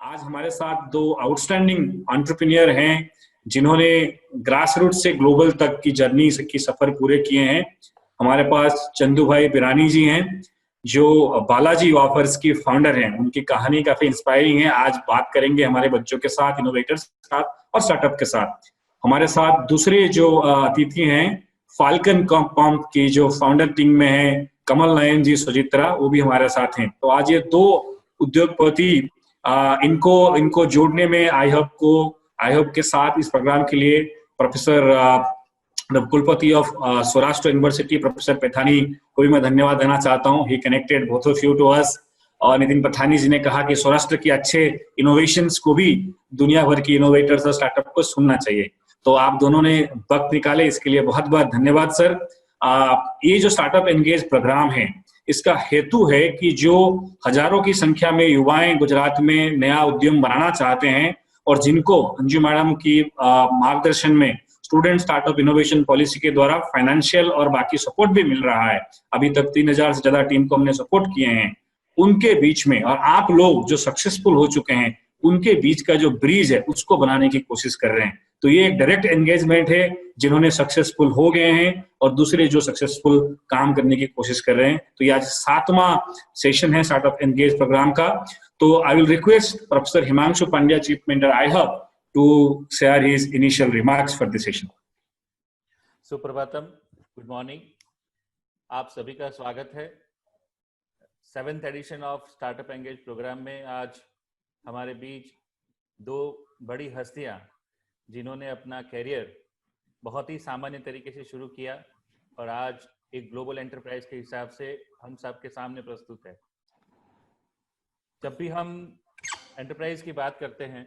आज हमारे साथ दो आउटस्टैंडिंग एंटरप्रेन्योर हैं जिन्होंने ग्रास रूट से ग्लोबल तक की जर्नी की सफर पूरे किए हैं। हमारे पास चंदू भाई बिरानी जी हैं जो बालाजी ऑफर्स की फाउंडर हैं। उनकी कहानी काफी इंस्पायरिंग है। आज बात करेंगे हमारे बच्चों के साथ, इनोवेटर्स के साथ और स्टार्टअप के साथ। हमारे साथ दूसरे जो अतिथि हैं फाल्कन कॉम्प की जो फाउंडर टीम में है कमल नयन जी सुचित्रा, वो भी हमारे साथ हैं। तो आज ये दो उद्योगपति इनको इनको जोड़ने में आई हब के साथ इस प्रोग्राम के लिए प्रोफेसर कुलपति of Saurashtra university professor Pathani को भी मैं धन्यवाद देना चाहता हूँ। He connected both of you to us. और नितिन पठानी जी ने कहा कि सौराष्ट्र के अच्छे इनोवेशंस को भी दुनिया भर की इनोवेटर्स और स्टार्टअप को सुनना चाहिए। तो आप दोनों ने वक्त निकाले, इसके लिए बहुत बहुत धन्यवाद सर। ये जो स्टार्टअप एंगेज प्रोग्राम है, इसका हेतु है कि जो हजारों की संख्या में युवाएं गुजरात में नया उद्यम बनाना चाहते हैं और जिनको अंजू मैडम की मार्गदर्शन में स्टूडेंट स्टार्टअप इनोवेशन पॉलिसी के द्वारा फाइनेंशियल और बाकी सपोर्ट भी मिल रहा है। अभी तक 3000 से ज्यादा टीम को हमने सपोर्ट किए हैं। उनके बीच में और आप लोग जो सक्सेसफुल हो चुके हैं उनके बीच का जो ब्रिज है उसको बनाने की कोशिश कर रहे हैं। तो ये एक डायरेक्ट एंगेजमेंट है, जिन्होंने सक्सेसफुल हो गए हैं और दूसरे जो सक्सेसफुल काम करने की कोशिश कर रहे हैं। तो ये आज 7वां सेशन है स्टार्टअप एंगेज प्रोग्राम का। तो I will request professor Himanshu Pandya, chief mentor I hub, to share his initial remarks for this session. सुप्रभातम, गुड मॉर्निंग। आप सभी का स्वागत है 7th edition of startup engage programme में। आज हमारे बीच दो बड़ी हस्तियां जिन्होंने अपना कैरियर बहुत ही सामान्य तरीके से शुरू किया और आज एक ग्लोबल एंटरप्राइज के हिसाब से हम सबके सामने प्रस्तुत है। जब भी हम एंटरप्राइज की बात करते हैं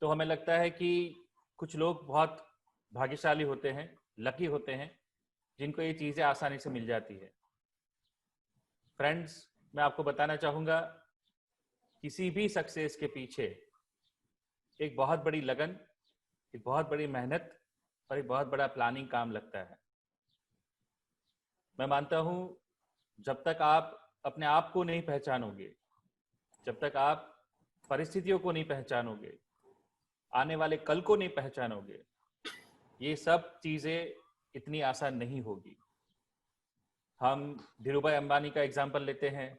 तो हमें लगता है कि कुछ लोग बहुत भाग्यशाली होते हैं, लकी होते हैं, जिनको ये चीज़ें आसानी से मिल जाती है। फ्रेंड्स, मैं आपको बताना चाहूँगा, किसी भी सक्सेस के पीछे एक बहुत बड़ी लगन, एक बहुत बड़ी मेहनत और एक बहुत बड़ा प्लानिंग काम लगता है। मैं मानता हूँ जब तक आप अपने आप को नहीं पहचानोगे, जब तक आप परिस्थितियों को नहीं पहचानोगे, आने वाले कल को नहीं पहचानोगे, ये सब चीज़ें इतनी आसान नहीं होगी। हम धीरूभाई अंबानी का एग्जाम्पल लेते हैं,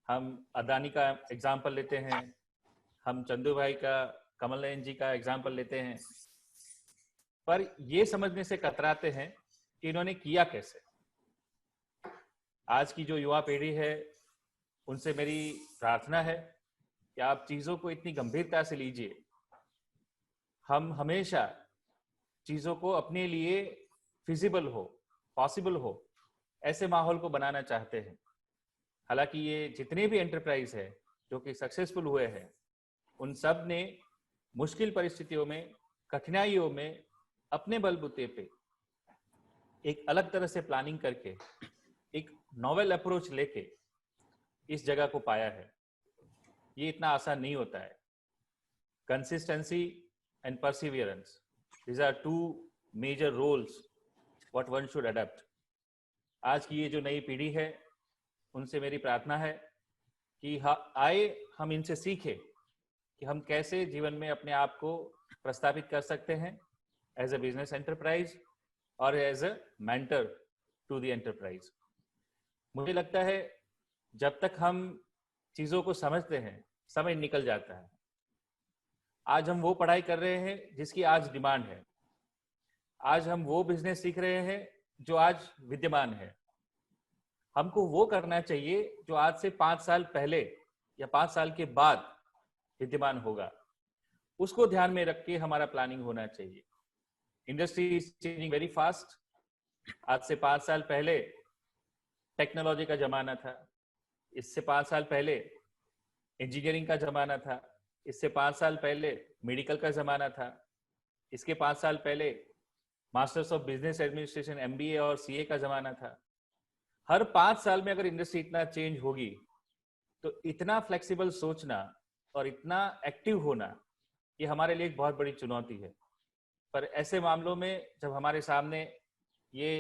हम अदानी का एग्जाम्पल लेते हैं, हम चंदू भाई का, कमल नयन जी का एग्जाम्पल लेते हैं, पर ये समझने से कतराते हैं कि इन्होंने किया कैसे। आज की जो युवा पीढ़ी है उनसे मेरी प्रार्थना है कि आप चीज़ों को इतनी गंभीरता से लीजिए। हम हमेशा चीज़ों को अपने लिए फिजिबल हो, पॉसिबल हो, ऐसे माहौल को बनाना चाहते हैं। हालांकि ये जितने भी एंटरप्राइज है जो कि सक्सेसफुल हुए हैं, उन सब ने मुश्किल परिस्थितियों में, कठिनाइयों में अपने बलबूते पे एक अलग तरह से प्लानिंग करके, एक नॉवेल अप्रोच लेके इस जगह को पाया है। ये इतना आसान नहीं होता है। Consistency and perseverance, these are two major roles what one should adapt. आज की ये जो नई पीढ़ी है उनसे मेरी प्रार्थना है कि हम इनसे सीखें कि हम कैसे जीवन में अपने आप को प्रस्तावित कर सकते हैं एज अ बिजनेस एंटरप्राइज और as a mentor to the enterprise. मुझे लगता है जब तक हम चीज़ों को समझते हैं समय निकल जाता है। आज हम वो पढ़ाई कर रहे हैं जिसकी आज डिमांड है। आज हम वो बिजनेस सीख रहे हैं जो आज विद्यमान है। हमको वो करना चाहिए जो आज से 5 साल पहले या 5 साल के बाद विद्यमान होगा। उसको ध्यान में रख के हमारा प्लानिंग होना चाहिए। Industry is changing very fast. आज से 5 साल पहले टेक्नोलॉजी का जमाना था, इससे 5 साल पहले इंजीनियरिंग का जमाना था, इससे 5 साल पहले मेडिकल का ज़माना था, इसके 5 साल पहले masters of business administration MBA और CA का ज़माना था। हर 5 साल में अगर इंडस्ट्री इतना चेंज होगी तो इतना फ्लेक्सिबल सोचना और इतना एक्टिव होना ये हमारे लिए एक बहुत बड़ी चुनौती है। पर ऐसे मामलों में जब हमारे सामने ये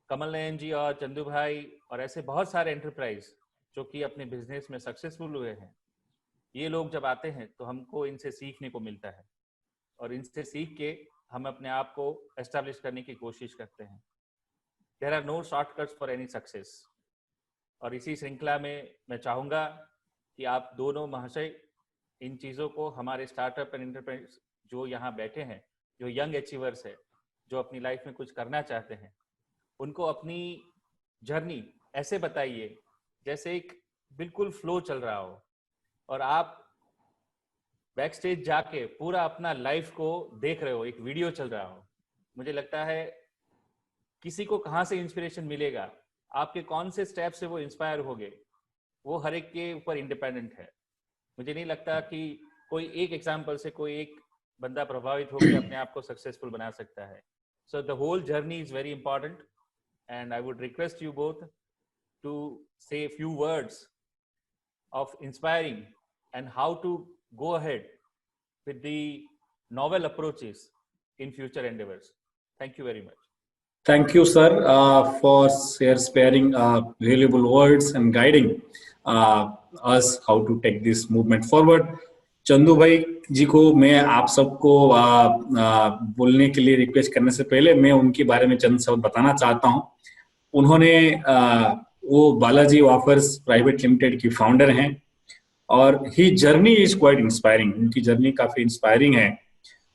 कमल नयन जी और चंदू भाई और ऐसे बहुत सारे एंटरप्राइज जो कि अपने बिजनेस में सक्सेसफुल हुए हैं, ये लोग जब आते हैं तो हमको इनसे सीखने को मिलता है और इनसे सीख के हम अपने आप को एस्टैब्लिश करने की कोशिश करते हैं। There are no shortcuts for any success. और इसी श्रृंखला में मैं चाहूँगा कि आप दोनों महाशय इन चीज़ों को हमारे स्टार्टअप एंड एंटरप्रेन्योर्स जो यहाँ बैठे हैं, जो यंग अचीवर्स है, जो अपनी लाइफ में कुछ करना चाहते हैं, उनको अपनी जर्नी ऐसे बताइए जैसे एक बिल्कुल फ्लो चल रहा हो और आप बैक स्टेज जाके पूरा अपना लाइफ को देख रहे हो, एक वीडियो चल रहा हो। मुझे लगता है किसी को कहाँ से इंस्पिरेशन मिलेगा, आपके कौन से स्टेप से वो इंस्पायर होगे, वो हर एक के ऊपर इंडिपेंडेंट है। मुझे नहीं लगता कि कोई एक एग्जाम्पल से कोई एक बंदा प्रभावित होकर अपने आप को सक्सेसफुल बना सकता है। So the whole journey is very important and I would request you both to say few words of inspiring and how to go ahead with the novel approaches in future endeavors. Thank you very much. Thank you, sir, for sparing valuable words and guiding us how to take this movement forward. Chandu भाई जी को मैं आप सबको बोलने के लिए request करने से पहले मैं उनके बारे में चंद शब्द बताना चाहता हूं। उन्होंने वो बालाजी वाफर्स प्राइवेट लिमिटेड की फाउंडर हैं और ही जर्नी इज क्वाइट इंस्पायरिंग। उनकी जर्नी काफी इंस्पायरिंग है।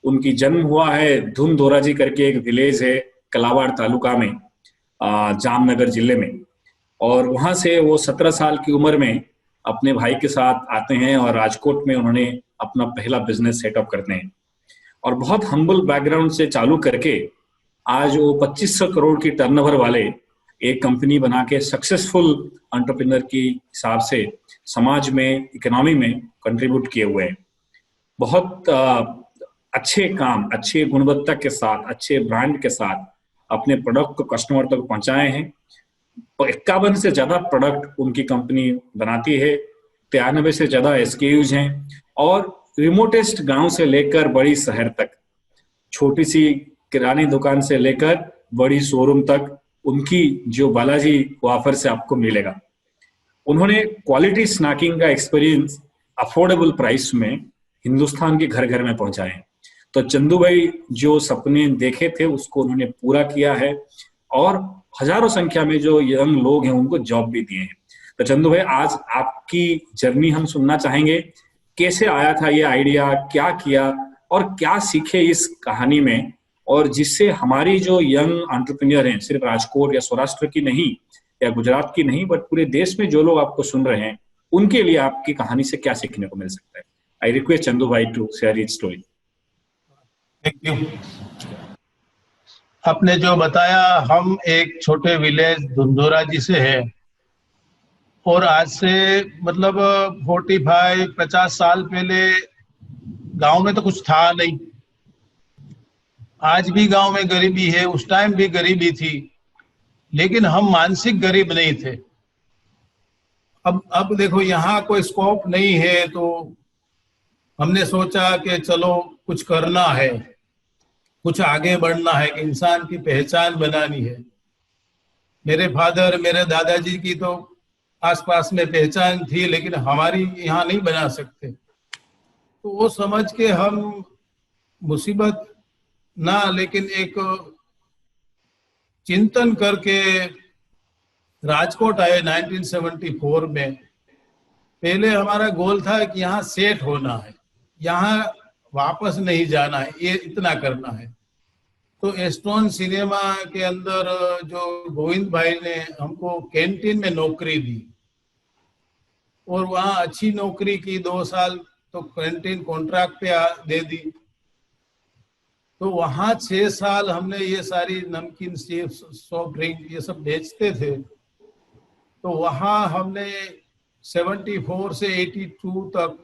उनकी जन्म हुआ है धुनधोराजी करके एक विलेज है कलावाड़ तालुका में, जामनगर जिले में, और वहां से वो 17 साल की उम्र में अपने भाई के साथ आते हैं और राजकोट में उन्होंने अपना पहला बिजनेस सेटअप करते हैं और बहुत हम्बल बैकग्राउंड से चालू करके आज वो 2500 करोड़ की टर्नओवर वाले एक कंपनी बना के सक्सेसफुल एंटरप्रेन्योर के हिसाब से समाज में, इकोनॉमी में कंट्रीब्यूट किए हुए हैं। बहुत अच्छे काम, अच्छे गुणवत्ता के साथ, अच्छे ब्रांड के साथ अपने प्रोडक्ट को कस्टमर तक पहुंचाए हैं। 51 से ज्यादा प्रोडक्ट उनकी कंपनी बनाती है, 93 से ज्यादा SKUs हैं और रिमोटेस्ट गांव से लेकर बड़ी शहर तक, छोटी सी किरानी दुकान से लेकर बड़ी शोरूम तक उनकी जो बालाजी वाफर से आपको मिलेगा। उन्होंने क्वालिटी स्नैकिंग का एक्सपीरियंस अफोर्डेबल प्राइस में हिंदुस्तान के घर घर में पहुंचाए। तो चंदू भाई जो सपने देखे थे उसको उन्होंने पूरा किया है और हजारों संख्या में जो यंग लोग हैं उनको जॉब भी दिए हैं। तो चंदू भाई आज आपकी जर्नी हम सुनना चाहेंगे, कैसे आया था ये आइडिया, क्या किया और क्या सीखे इस कहानी में, और जिससे हमारी जो यंग एंटरप्रेन्योर हैं, सिर्फ राजकोट या सौराष्ट्र की नहीं या गुजरात की नहीं, बट पूरे देश में जो लोग आपको सुन रहे हैं उनके लिए आपकी कहानी से क्या सीखने को मिल सकता है। आई रिक्वेस्ट चंदू भाई to share his story. Thank you. आपने जो बताया, हम एक छोटे विलेज धुंधोराजी से है और आज से मतलब 45-50 साल पहले गांव में तो कुछ था नहीं। आज भी गांव में गरीबी है, उस टाइम भी गरीबी थी, लेकिन हम मानसिक गरीब नहीं थे। अब देखो यहाँ कोई स्कोप नहीं है तो हमने सोचा कि चलो कुछ करना है, कुछ आगे बढ़ना है, इंसान की पहचान बनानी है। मेरे फादर, मेरे दादाजी की तो आसपास में पहचान थी, लेकिन हमारी यहाँ नहीं बना सकते। तो वो समझ के हम मुसीबत ना, लेकिन एक चिंतन करके राजकोट आए 1974 में। पहले हमारा गोल था कि यहाँ सेट होना है, यहाँ वापस नहीं जाना है, ये इतना करना है। तो एस्टोन सिनेमा के अंदर जो गोविंद भाई ने हमको कैंटीन में नौकरी दी और वहाँ अच्छी नौकरी की, 2 साल तो कैंटीन कॉन्ट्रैक्ट पे दे दी। तो वहाँ 6 साल हमने ये सारी नमकीन, सॉफ्ट ड्रिंक ये सब बेचते थे। तो वहाँ हमने 74 से 82 तक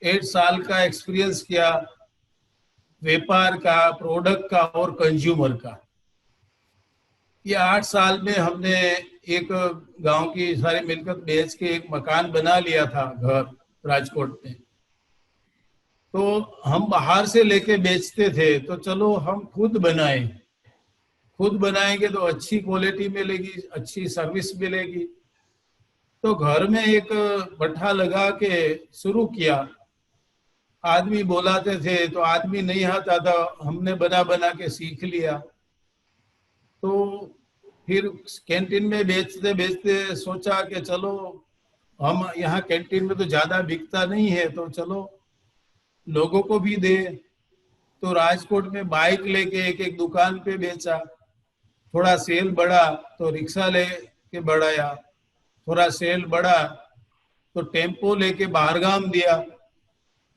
8 साल का एक्सपीरियंस किया, व्यापार का, प्रोडक्ट का और कंज्यूमर का। ये 8 साल में हमने एक गांव की सारी मिलकत बेच के एक मकान बना लिया था, घर राजकोट में। तो हम बाहर से लेके बेचते थे, तो चलो हम खुद बनाएं। खुद बनाएंगे तो अच्छी क्वालिटी मिलेगी, अच्छी सर्विस मिलेगी। तो घर में एक भट्ठा लगा के शुरू किया। आदमी बुलाते थे तो आदमी नहीं आता था, हमने बना बना के सीख लिया। तो फिर कैंटीन में बेचते बेचते सोचा कि चलो हम यहाँ कैंटीन में तो ज्यादा बिकता नहीं है, तो चलो लोगों को भी दे। तो राजकोट में बाइक लेके एक एक दुकान पे बेचा। थोड़ा सेल बढ़ा तो रिक्शा लेके बढ़ाया, थोड़ा सेल बढ़ा तो टेम्पो लेके बाहरगाम दिया।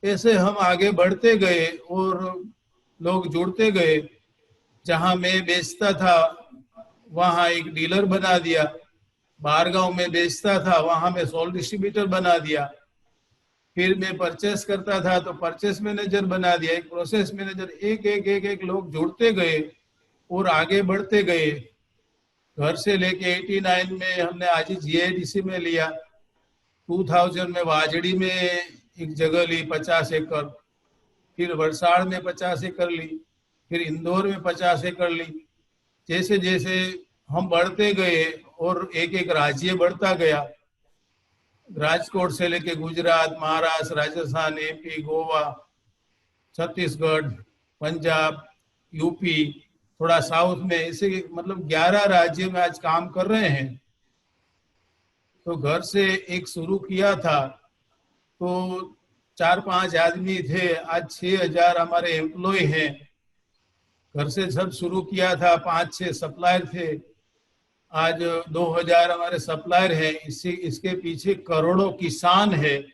ऐसे हम आगे बढ़ते गए और लोग जुड़ते गए। जहां मैं बेचता था वहां एक डीलर बना दिया, बाहरगांव में बेचता था वहां मैं सोल डिस्ट्रीब्यूटर बना दिया। फिर मैं परचेस करता था तो परचेस मैनेजर बना दिया, एक प्रोसेस मैनेजर। एक एक एक एक लोग जुड़ते गए और आगे बढ़ते गए। घर से लेके 89 में हमने आज जीआईडीसी में लिया, 2000 में वाजड़ी में एक जगह ली 50 एकड़, फिर वलसाड़ में 50 एकड़ ली, फिर इंदौर में 50 एकड़ ली। जैसे जैसे हम बढ़ते गए और एक एक राज्य बढ़ता गया, राजकोट से लेके गुजरात, महाराष्ट्र, राजस्थान, एमपी, गोवा, छत्तीसगढ़, पंजाब, यूपी, थोड़ा साउथ में, ऐसे मतलब 11 राज्य में आज काम कर रहे हैं। तो घर से एक शुरू किया था तो 4-5 आदमी थे, आज 6000 हमारे एम्प्लॉय हैं। घर से सब शुरू किया था, 5-6 सप्लायर थे, आज 2000 हमारे सप्लायर हैं। इसके पीछे करोड़ों किसान है।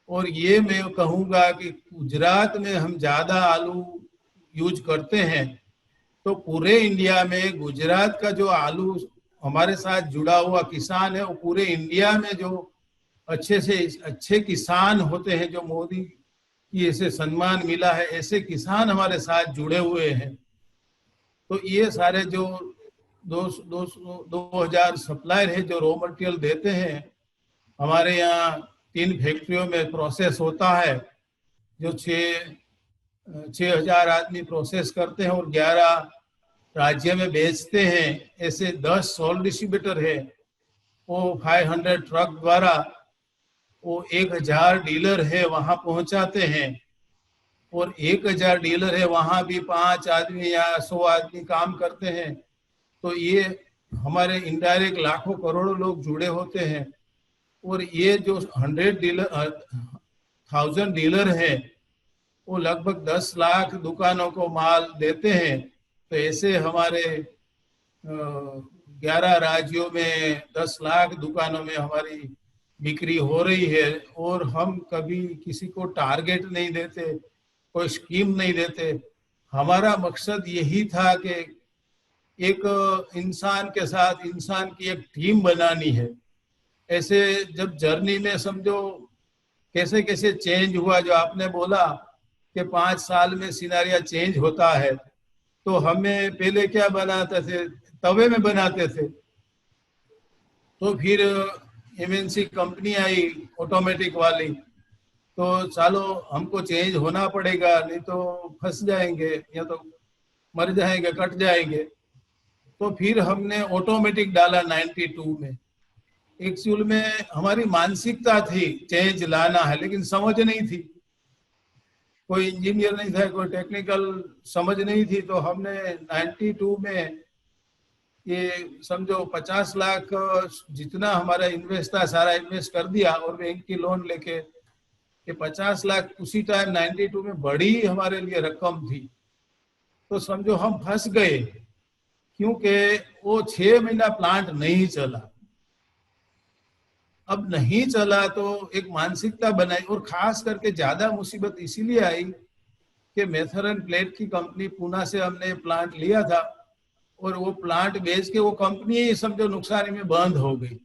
और ये मैं कहूँगा कि गुजरात में हम ज्यादा आलू यूज करते हैं, तो पूरे इंडिया में गुजरात का जो आलू हमारे साथ जुड़ा हुआ किसान है, वो पूरे इंडिया में जो अच्छे से अच्छे किसान होते हैं, जो मोदी की ऐसे सम्मान मिला है, ऐसे किसान हमारे साथ जुड़े हुए हैं। तो ये सारे जो 2000 सप्लायर है जो रॉ मटेरियल देते हैं, हमारे यहाँ 3 फैक्ट्रियों में प्रोसेस होता है, जो 6000 आदमी प्रोसेस करते हैं और 11 राज्य में बेचते हैं। ऐसे 10 सोल डिस्ट्रीब्यूटर है, वो 500 ट्रक द्वारा वो 1000 डीलर है वहां पहुंचाते हैं। और 1000 डीलर है वहां भी 5 आदमी या 100 आदमी काम करते हैं। तो ये हमारे इनडायरेक्ट लाखों करोड़ों लोग जुड़े होते हैं। और ये जो 1000 डीलर है वो लगभग 10 लाख दुकानों को माल देते हैं। तो ऐसे हमारे 11 राज्यों में 10 लाख दुकानों में हमारी बिक्री हो रही है। और हम कभी किसी को टारगेट नहीं देते, कोई स्कीम नहीं देते। हमारा मकसद यही था कि एक इंसान के साथ इंसान की एक टीम बनानी है। ऐसे जब जर्नी में समझो कैसे कैसे चेंज हुआ, जो आपने बोला कि 5 साल में सिनारिया चेंज होता है, तो हमें पहले क्या बनाते थे, तवे में बनाते थे। तो फिर एमएनसी कंपनी आई ऑटोमेटिक वाली, तो चलो हमको चेंज होना पड़ेगा, नहीं तो फंस जाएंगे या तो मर जाएंगे, कट जाएंगे। तो फिर हमने ऑटोमेटिक डाला 92 में। एक्चुअल में हमारी मानसिकता थी चेंज लाना है, लेकिन समझ नहीं थी, कोई इंजीनियर नहीं था, कोई टेक्निकल समझ नहीं थी। तो हमने 92 में ये समझो 50 लाख जितना हमारा इन्वेस्ट था सारा इन्वेस्ट कर दिया और बैंक की लोन लेके। ये 50 लाख उसी टाइम 92 में बड़ी हमारे लिए रकम थी। तो समझो हम फंस गए, क्योंकि वो 6 महीना प्लांट नहीं चला। अब नहीं चला तो एक मानसिकता बनाई, और खास करके ज्यादा मुसीबत इसीलिए आई कि मेथर एंड प्लेट की कंपनी पूना से हमने प्लांट लिया था, और वो प्लांट बेच के वो कंपनी ही समझो नुकसानी में बंद हो गई।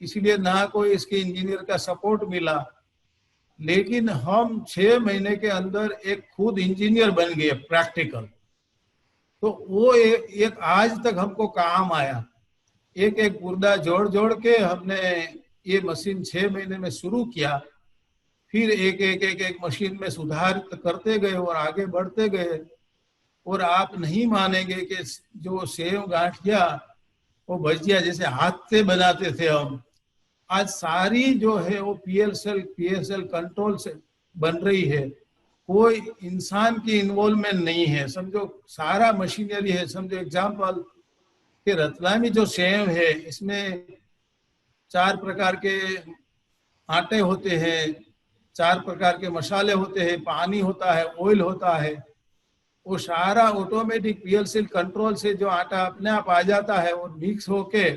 इसीलिए ना कोई इसके इंजीनियर का सपोर्ट मिला। लेकिन हम 6 महीने के अंदर एक खुद इंजीनियर बन गए प्रैक्टिकल। तो वो एक आज तक हमको काम आया। एक एक पुर्दा जोड़ जोड़ के हमने ये मशीन 6 महीने में शुरू किया। फिर एक एक एक एक मशीन में सुधार करते गए और आगे बढ़ते गए। और आप नहीं मानेंगे कि जो सेव गांठिया वो भजिया जैसे हाथ से बनाते थे हम, आज सारी जो है वो पीएसएल कंट्रोल से बन रही है, कोई इंसान की इन्वॉल्वमेंट नहीं है, समझो सारा मशीनरी है। समझो एग्जाम्पल कि रतलामी जो सेव है इसमें 4 प्रकार के आटे होते हैं, 4 प्रकार के मसाले होते हैं, पानी होता है, ऑयल होता है। वो सारा ऑटोमेटिक पीएलसी कंट्रोल से जो आटा अपने आप आ जाता है और मिक्स होके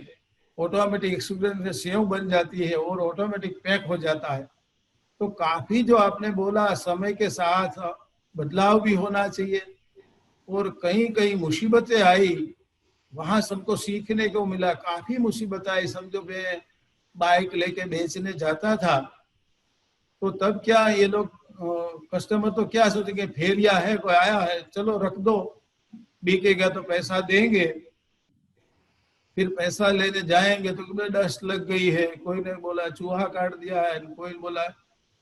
ऑटोमेटिक एक्सट्रूजन से सेव बन जाती है और ऑटोमेटिक पैक हो जाता है। तो काफी जो आपने बोला समय के साथ बदलाव भी होना चाहिए, और कहीं कहीं मुसीबतें आई, वहां सबको सीखने को मिला। काफी मुसीबत आई, समझो मैं बाइक लेके बेचने जाता था तो तब क्या ये लोग कस्टमर तो क्या सोचेंगे, फेरिया है, कोई आया है, चलो रख दो, बिकेगा तो पैसा देंगे। फिर पैसा लेने जाएंगे तो डस्ट लग गई है, कोई ने बोला चूहा काट दिया है, कोई ने बोला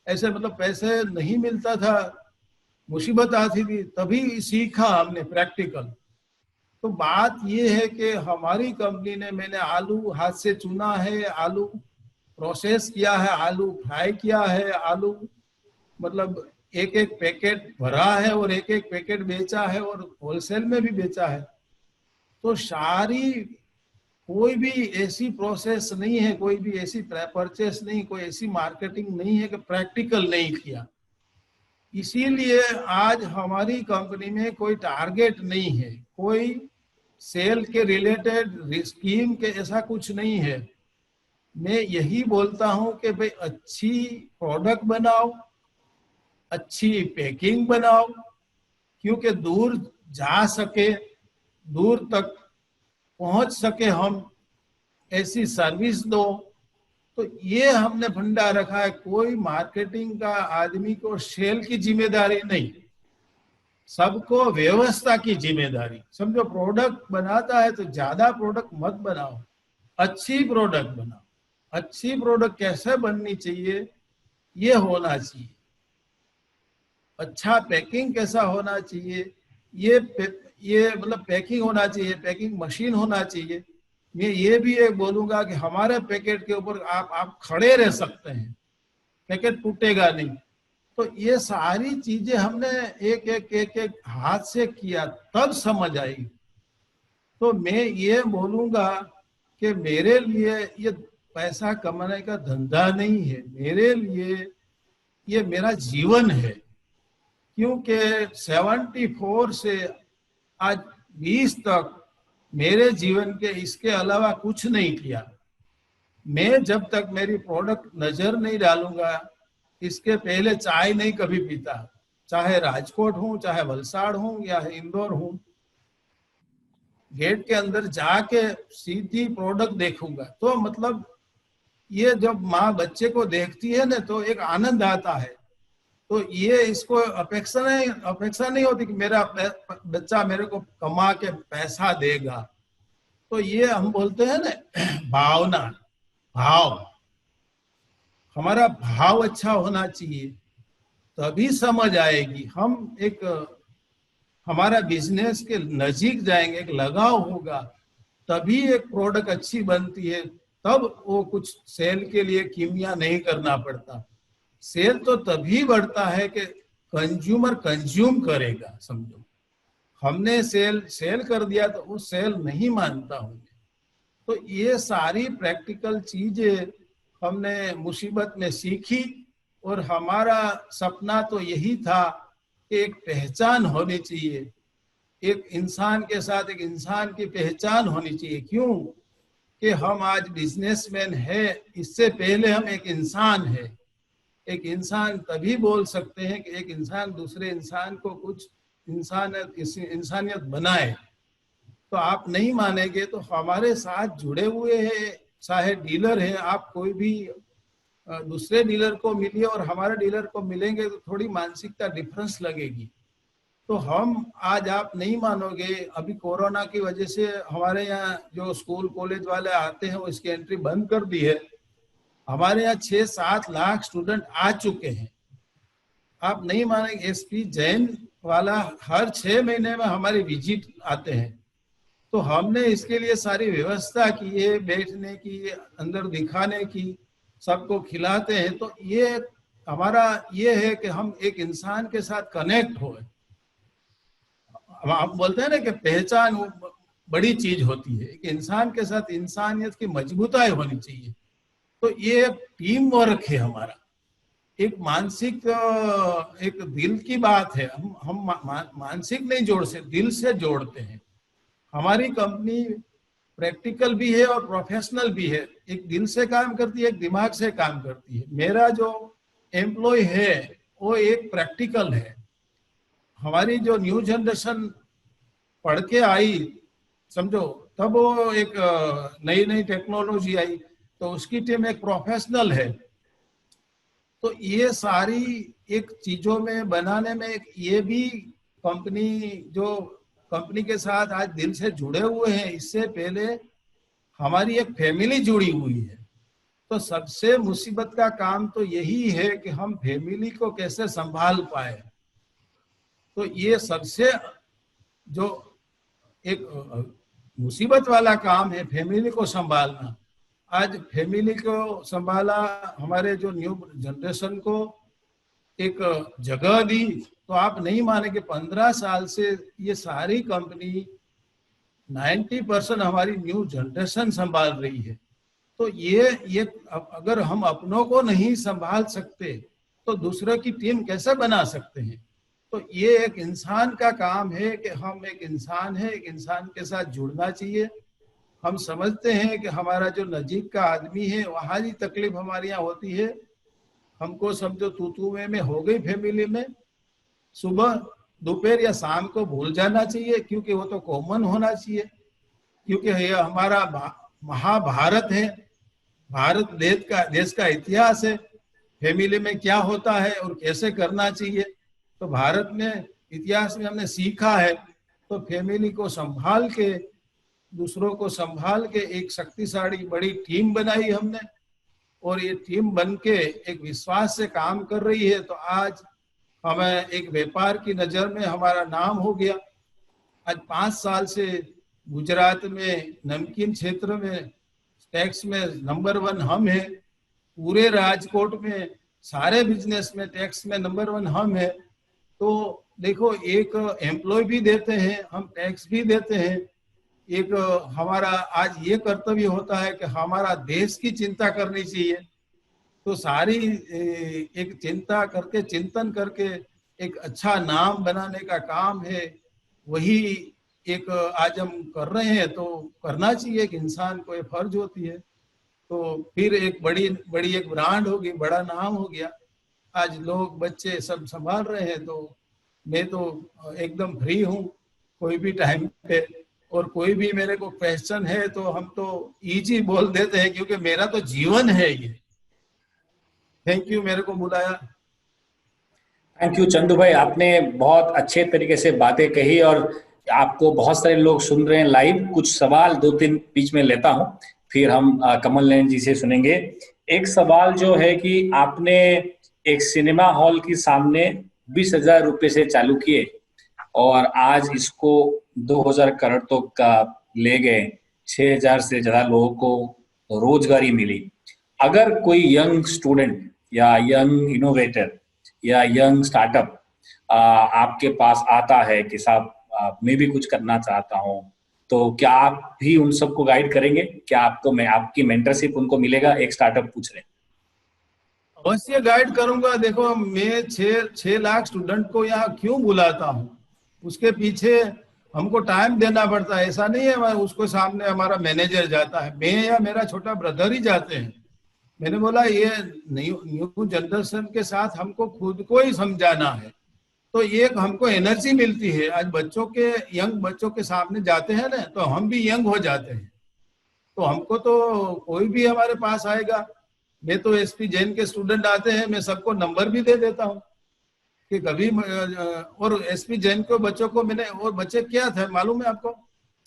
ऐसे, मतलब पैसे नहीं मिलता था, मुसीबत आती थी, तभी सीखा हमने प्रैक्टिकल। तो बात ये है कि हमारी कंपनी ने, मैंने आलू हाथ से चुना है, आलू प्रोसेस किया है, आलू फ्राई किया है, आलू मतलब एक एक पैकेट भरा है और एक एक पैकेट बेचा है और होलसेल में भी बेचा है। तो सारी कोई भी ऐसी प्रोसेस नहीं है, कोई भी ऐसी परचेस नहीं, कोई ऐसी मार्केटिंग नहीं है कि प्रैक्टिकल नहीं किया। इसीलिए आज हमारी कंपनी में कोई टारगेट नहीं है, कोई सेल के रिलेटेड स्कीम के ऐसा कुछ नहीं है। मैं यही बोलता हूं कि भाई अच्छी प्रोडक्ट बनाओ, अच्छी पैकिंग बनाओ, क्योंकि दूर जा सके, दूर तक पहुंच सके हम, ऐसी सर्विस दो। तो ये हमने फंडा रखा है। कोई मार्केटिंग का आदमी को सेल की जिम्मेदारी नहीं, सबको व्यवस्था की जिम्मेदारी। समझो प्रोडक्ट बनाता है तो ज्यादा प्रोडक्ट मत बनाओ, अच्छी प्रोडक्ट बनाओ। अच्छी प्रोडक्ट कैसे बननी चाहिए, ये होना चाहिए। अच्छा पैकिंग कैसा होना चाहिए, ये मतलब पैकिंग होना चाहिए, पैकिंग मशीन होना चाहिए। मैं ये भी एक बोलूंगा कि हमारे पैकेट के ऊपर आप खड़े रह सकते हैं, पैकेट टूटेगा नहीं। तो ये सारी चीजें हमने एक एक एक एक हाथ से किया, तब समझ आई। तो मैं ये बोलूंगा कि मेरे लिए ये पैसा कमाने का धंधा नहीं है, मेरे लिए ये मेरा जीवन है। क्योंकि 74 से आज 20 तक मेरे जीवन के इसके अलावा कुछ नहीं किया। मैं जब तक मेरी प्रोडक्ट नजर नहीं डालूंगा, इसके पहले चाय नहीं कभी पीता, चाहे राजकोट हूं, चाहे वलसाड़ हूं या इंदौर हूं। गेट के अंदर जाके सीधी प्रोडक्ट देखूंगा। तो मतलब ये जब माँ बच्चे को देखती है ना तो एक आनंद आता है। तो ये इसको अपेक्षा नहीं होती कि मेरा बच्चा मेरे को कमा के पैसा देगा। तो ये हम बोलते हैं ना भावना, भाव, हमारा भाव अच्छा होना चाहिए, तभी समझ आएगी। हम एक हमारा बिजनेस के नजीक जाएंगे, एक लगाव होगा, तभी एक प्रोडक्ट अच्छी बनती है। तब वो कुछ सेल के लिए कीमिया नहीं करना पड़ता। सेल तो तभी बढ़ता है कि कंज्यूमर कंज्यूम करेगा। समझो हमने सेल कर दिया तो वो सेल नहीं मानता हूं। तो ये सारी प्रैक्टिकल चीजें हमने मुसीबत में सीखी, और हमारा सपना तो यही था कि एक पहचान होनी चाहिए, एक इंसान के साथ एक इंसान की पहचान होनी चाहिए। क्यों कि हम आज बिजनेसमैन है, इससे पहले हम एक इंसान है। एक इंसान तभी बोल सकते हैं कि एक इंसान दूसरे इंसान को कुछ इंसानियत बनाए। तो आप नहीं मानेंगे तो हमारे साथ जुड़े हुए हैं, चाहे डीलर है, आप कोई भी दूसरे डीलर को मिलिए और हमारे डीलर को मिलेंगे तो थोड़ी मानसिकता डिफरेंस लगेगी। तो हम आज आप नहीं मानोगे, अभी कोरोना की वजह से हमारे यहाँ जो स्कूल कॉलेज वाले आते हैं वो इसकी एंट्री बंद कर दी है। हमारे यहाँ 6-7 लाख स्टूडेंट आ चुके हैं। आप नहीं मानेंगे, एसपी जैन वाला हर 6 महीने में हमारी विजिट आते हैं। तो हमने इसके लिए सारी व्यवस्था की है, बैठने की, अंदर दिखाने की। सबको खिलाते हैं। तो ये हमारा ये है कि हम एक इंसान के साथ कनेक्ट हो। आप बोलते हैं ना कि पहचान बड़ी चीज होती है, एक इंसान के साथ इंसानियत की मजबूताई होनी चाहिए। तो ये टीम वर्क है हमारा, एक मानसिक एक दिल की बात है। हम मानसिक नहीं जोड़ सकते, दिल से जोड़ते हैं। हमारी कंपनी प्रैक्टिकल भी है और प्रोफेशनल भी है, एक दिल से काम करती है, एक दिमाग से काम करती है। मेरा जो एम्प्लॉय है वो एक प्रैक्टिकल है। हमारी जो न्यू जनरेशन पढ़ के आई, समझो, तब वो एक नई नई टेक्नोलॉजी आई, तो उसकी टीम एक प्रोफेशनल है। तो ये सारी एक चीजों में बनाने में एक ये भी कंपनी जो कंपनी के साथ आज दिल से जुड़े हुए हैं, इससे पहले हमारी एक फैमिली जुड़ी हुई है। तो सबसे मुसीबत का काम तो यही है कि हम फैमिली को कैसे संभाल पाए। तो ये सबसे जो एक मुसीबत वाला काम है, फैमिली को संभालना। आज फैमिली को संभाला, हमारे जो न्यू जनरेशन को एक जगह दी, तो आप नहीं मानेंगे 15 साल से ये सारी कंपनी 90% हमारी न्यू जनरेशन संभाल रही है। तो ये अगर हम अपनों को नहीं संभाल सकते तो दूसरों की टीम कैसे बना सकते हैं। तो ये एक इंसान का काम है कि हम एक इंसान है, एक इंसान के साथ जुड़ना चाहिए। हम समझते हैं कि हमारा जो नजीक का आदमी है वहाँ ही तकलीफ हमारे यहाँ होती है। हमको समझो तू में हो गई फैमिली में, सुबह दोपहर या शाम को भूल जाना चाहिए, क्योंकि वो तो कॉमन होना चाहिए। क्योंकि ये हमारा महाभारत है, भारत देश का इतिहास है, फैमिली में क्या होता है और कैसे करना चाहिए। तो भारत में इतिहास में हमने सीखा है। तो फैमिली को संभाल के, दूसरों को संभाल के एक शक्तिशाली बड़ी टीम बनाई हमने, और ये टीम बन के एक विश्वास से काम कर रही है। तो आज हमें एक व्यापार की नजर में हमारा नाम हो गया। आज 5 साल से गुजरात में नमकीन क्षेत्र में टैक्स में नंबर 1 हम हैं। पूरे राजकोट में सारे बिजनेस में टैक्स में नंबर 1 हम हैं। तो देखो, एक एम्प्लॉय भी देते हैं हम, टैक्स भी देते हैं। एक हमारा आज ये कर्तव्य होता है कि हमारा देश की चिंता करनी चाहिए। तो सारी एक चिंता करके, चिंतन करके एक अच्छा नाम बनाने का काम है, वही एक आज हम कर रहे हैं। तो करना चाहिए, एक इंसान को ये फर्ज होती है। तो फिर एक बड़ी एक ब्रांड होगी, बड़ा नाम हो गया। आज लोग बच्चे सब संभाल रहे हैं। तो मैं तो एकदम फ्री हूँ कोई भी टाइम पे, और कोई भी मेरे को क्वेश्चन है तो हम तो इजी बोल देते हैं, क्योंकि मेरा तो जीवन है ये। थैंक यू मेरे को बुलाया। थैंक यू चंदू भाई, आपने बहुत अच्छे तरीके से बातें कही और आपको बहुत सारे लोग सुन रहे हैं लाइव। कुछ सवाल 2-3 बीच में लेता हूं, फिर हम कमल नयन जी से सुनेंगे। एक सवाल जो है कि आपने एक सिनेमा हॉल के सामने 20,000 रुपए से चालू किए और आज इसको 2,000 करोड़ तक का ले गए, 6,000 से ज्यादा लोगों को रोजगारी मिली। अगर कोई यंग स्टूडेंट या यंग इनोवेटर या यंग स्टार्टअप आपके पास आता है कि साहब मैं भी कुछ करना चाहता हूँ, तो क्या आप भी उन सबको गाइड करेंगे? क्या आपको आपकी मेंटरशिप उनको मिलेगा? एक स्टार्टअप पूछ रहे हैं। अवश्य गाइड करूंगा। देखो, मैं 6 लाख स्टूडेंट को यहाँ क्यों बुलाता हूँ, उसके पीछे हमको टाइम देना पड़ता है। ऐसा नहीं है उसको सामने हमारा मैनेजर जाता है, मैं या मेरा छोटा ब्रदर ही जाते हैं। मैंने बोला ये न्यू जनरेशन के साथ हमको खुद को ही समझाना है। तो ये हमको एनर्जी मिलती है। आज यंग बच्चों के सामने जाते हैं ना, तो हम भी यंग हो जाते हैं। तो हमको तो कोई भी हमारे पास आएगा, मैं तो एसपी जैन के स्टूडेंट आते हैं, मैं सबको नंबर भी दे देता हूँ कि कभी। और एसपी जैन के बच्चों को मैंने, और बच्चे क्या थे मालूम है आपको,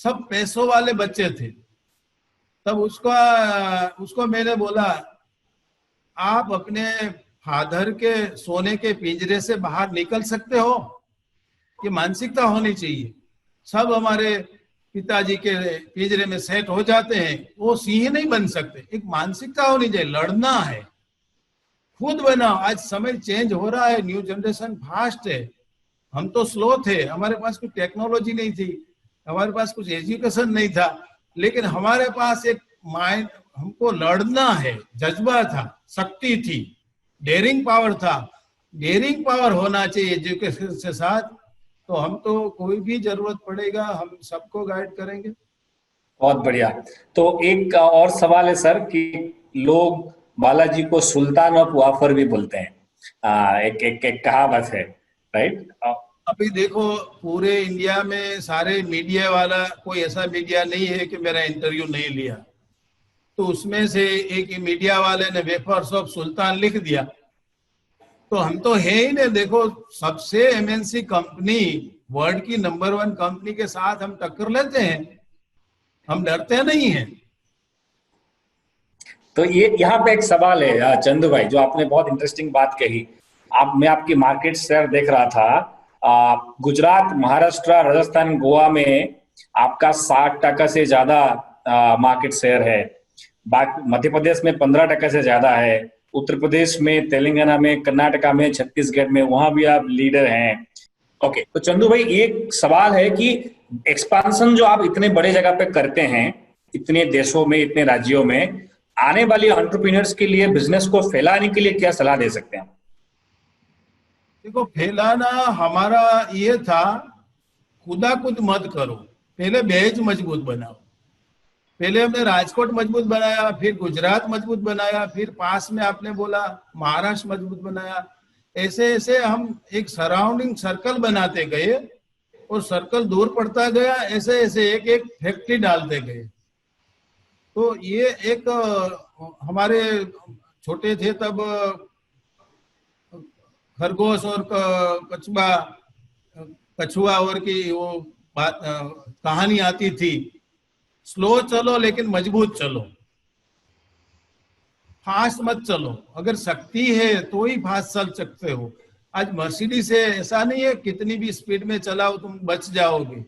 सब पैसों वाले बच्चे थे। तब उसको मैंने बोला, आप अपने फादर के सोने के पिंजरे से बाहर निकल सकते हो, ये मानसिकता होनी चाहिए। सब हमारे पिताजी के पिंजरे में सेट हो जाते हैं, वो सिंह नहीं बन सकते। एक मानसिकता होनी चाहिए, लड़ना है, खुद बनाओ। आज समय चेंज हो रहा है, न्यू जनरेशन फास्ट है, हम तो स्लो थे, हमारे पास कुछ टेक्नोलॉजी नहीं थी, हमारे पास कुछ एजुकेशन नहीं था, लेकिन हमारे पास एक माइंड, हमको लड़ना है, जज्बा था, शक्ति थी, डेयरिंग पावर था। डेयरिंग पावर होना चाहिए एजुकेशन के साथ, तो हम तो कोई भी जरूरत पड़ेगा हम सबको गाइड करेंगे। बहुत बढ़िया। तो एक और सवाल है सर कि लोग बालाजी को सुल्तान ऑफ वाफर भी बोलते हैं, एक कहावत है, राइट? अभी देखो पूरे इंडिया में सारे मीडिया वाला, कोई ऐसा मीडिया नहीं है कि मेरा इंटरव्यू नहीं लिया, तो उसमें से एक मीडिया वाले ने वेफर्स ऑफ सुल्तान लिख दिया, तो हम तो है ही नहीं। देखो सबसे एमएनसी कंपनी, वर्ल्ड की नंबर 1 कंपनी के साथ हम टक्कर लेते हैं, हम डरते नहीं हैं। तो ये यहाँ पे एक सवाल है चंदू भाई, जो आपने बहुत इंटरेस्टिंग बात कही। मैं आपकी मार्केट शेयर देख रहा था, गुजरात, महाराष्ट्र, राजस्थान, गोवा में आपका 60% से ज्यादा मार्केट शेयर है। मध्य प्रदेश में 15% से ज्यादा है, उत्तर प्रदेश में, तेलंगाना में, कर्नाटका में, छत्तीसगढ़ में, वहां भी आप लीडर हैं। ओके, तो चंदू भाई एक सवाल है कि एक्सपांशन जो आप इतने बड़े जगह पे करते हैं, इतने देशों में, इतने राज्यों में, आने वाले एंटरप्रेन्योर्स के लिए, बिजनेस को फैलाने के लिए क्या सलाह दे सकते हैं? देखो फैलाना हमारा ये था, खुदा खुद मत करो, पहले बेज मजबूत बनाओ। पहले हमने राजकोट मजबूत बनाया, फिर गुजरात मजबूत बनाया, फिर पास में आपने बोला महाराष्ट्र मजबूत बनाया। ऐसे ऐसे हम एक सराउंडिंग सर्कल बनाते गए और सर्कल दूर पड़ता गया, ऐसे ऐसे एक एक फैक्ट्री डालते गए। तो ये एक हमारे छोटे थे तब खरगोश और कछुआ और की वो बात कहानी आती थी, स्लो चलो लेकिन मजबूत चलो, फास्ट मत चलो। अगर शक्ति है तो ही फास्ट चल सकते हो। आज मर्सिडीज से ऐसा नहीं है कितनी भी स्पीड में चलाओ तुम बच जाओगे,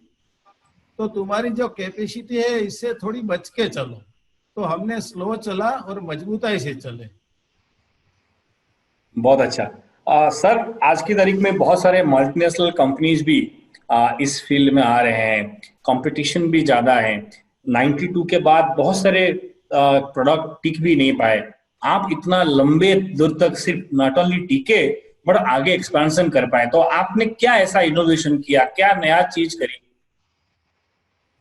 तो तुम्हारी जो कैपेसिटी है इससे थोड़ी बच के चलो। तो हमने स्लो चला और मजबूताई से चले। बहुत अच्छा। सर आज की तारीख में बहुत सारे मल्टीनेशनल कंपनीज भी इस फील्ड में आ रहे हैं, कंपटीशन भी ज्यादा है। 92 के बाद बहुत सारे प्रोडक्ट टिक भी नहीं पाए। आप इतना लंबे दूर तक सिर्फ नॉट ओनली टिके बट आगे एक्सपेंशन कर पाए, तो आपने क्या ऐसा इनोवेशन किया, क्या नया चीज करी?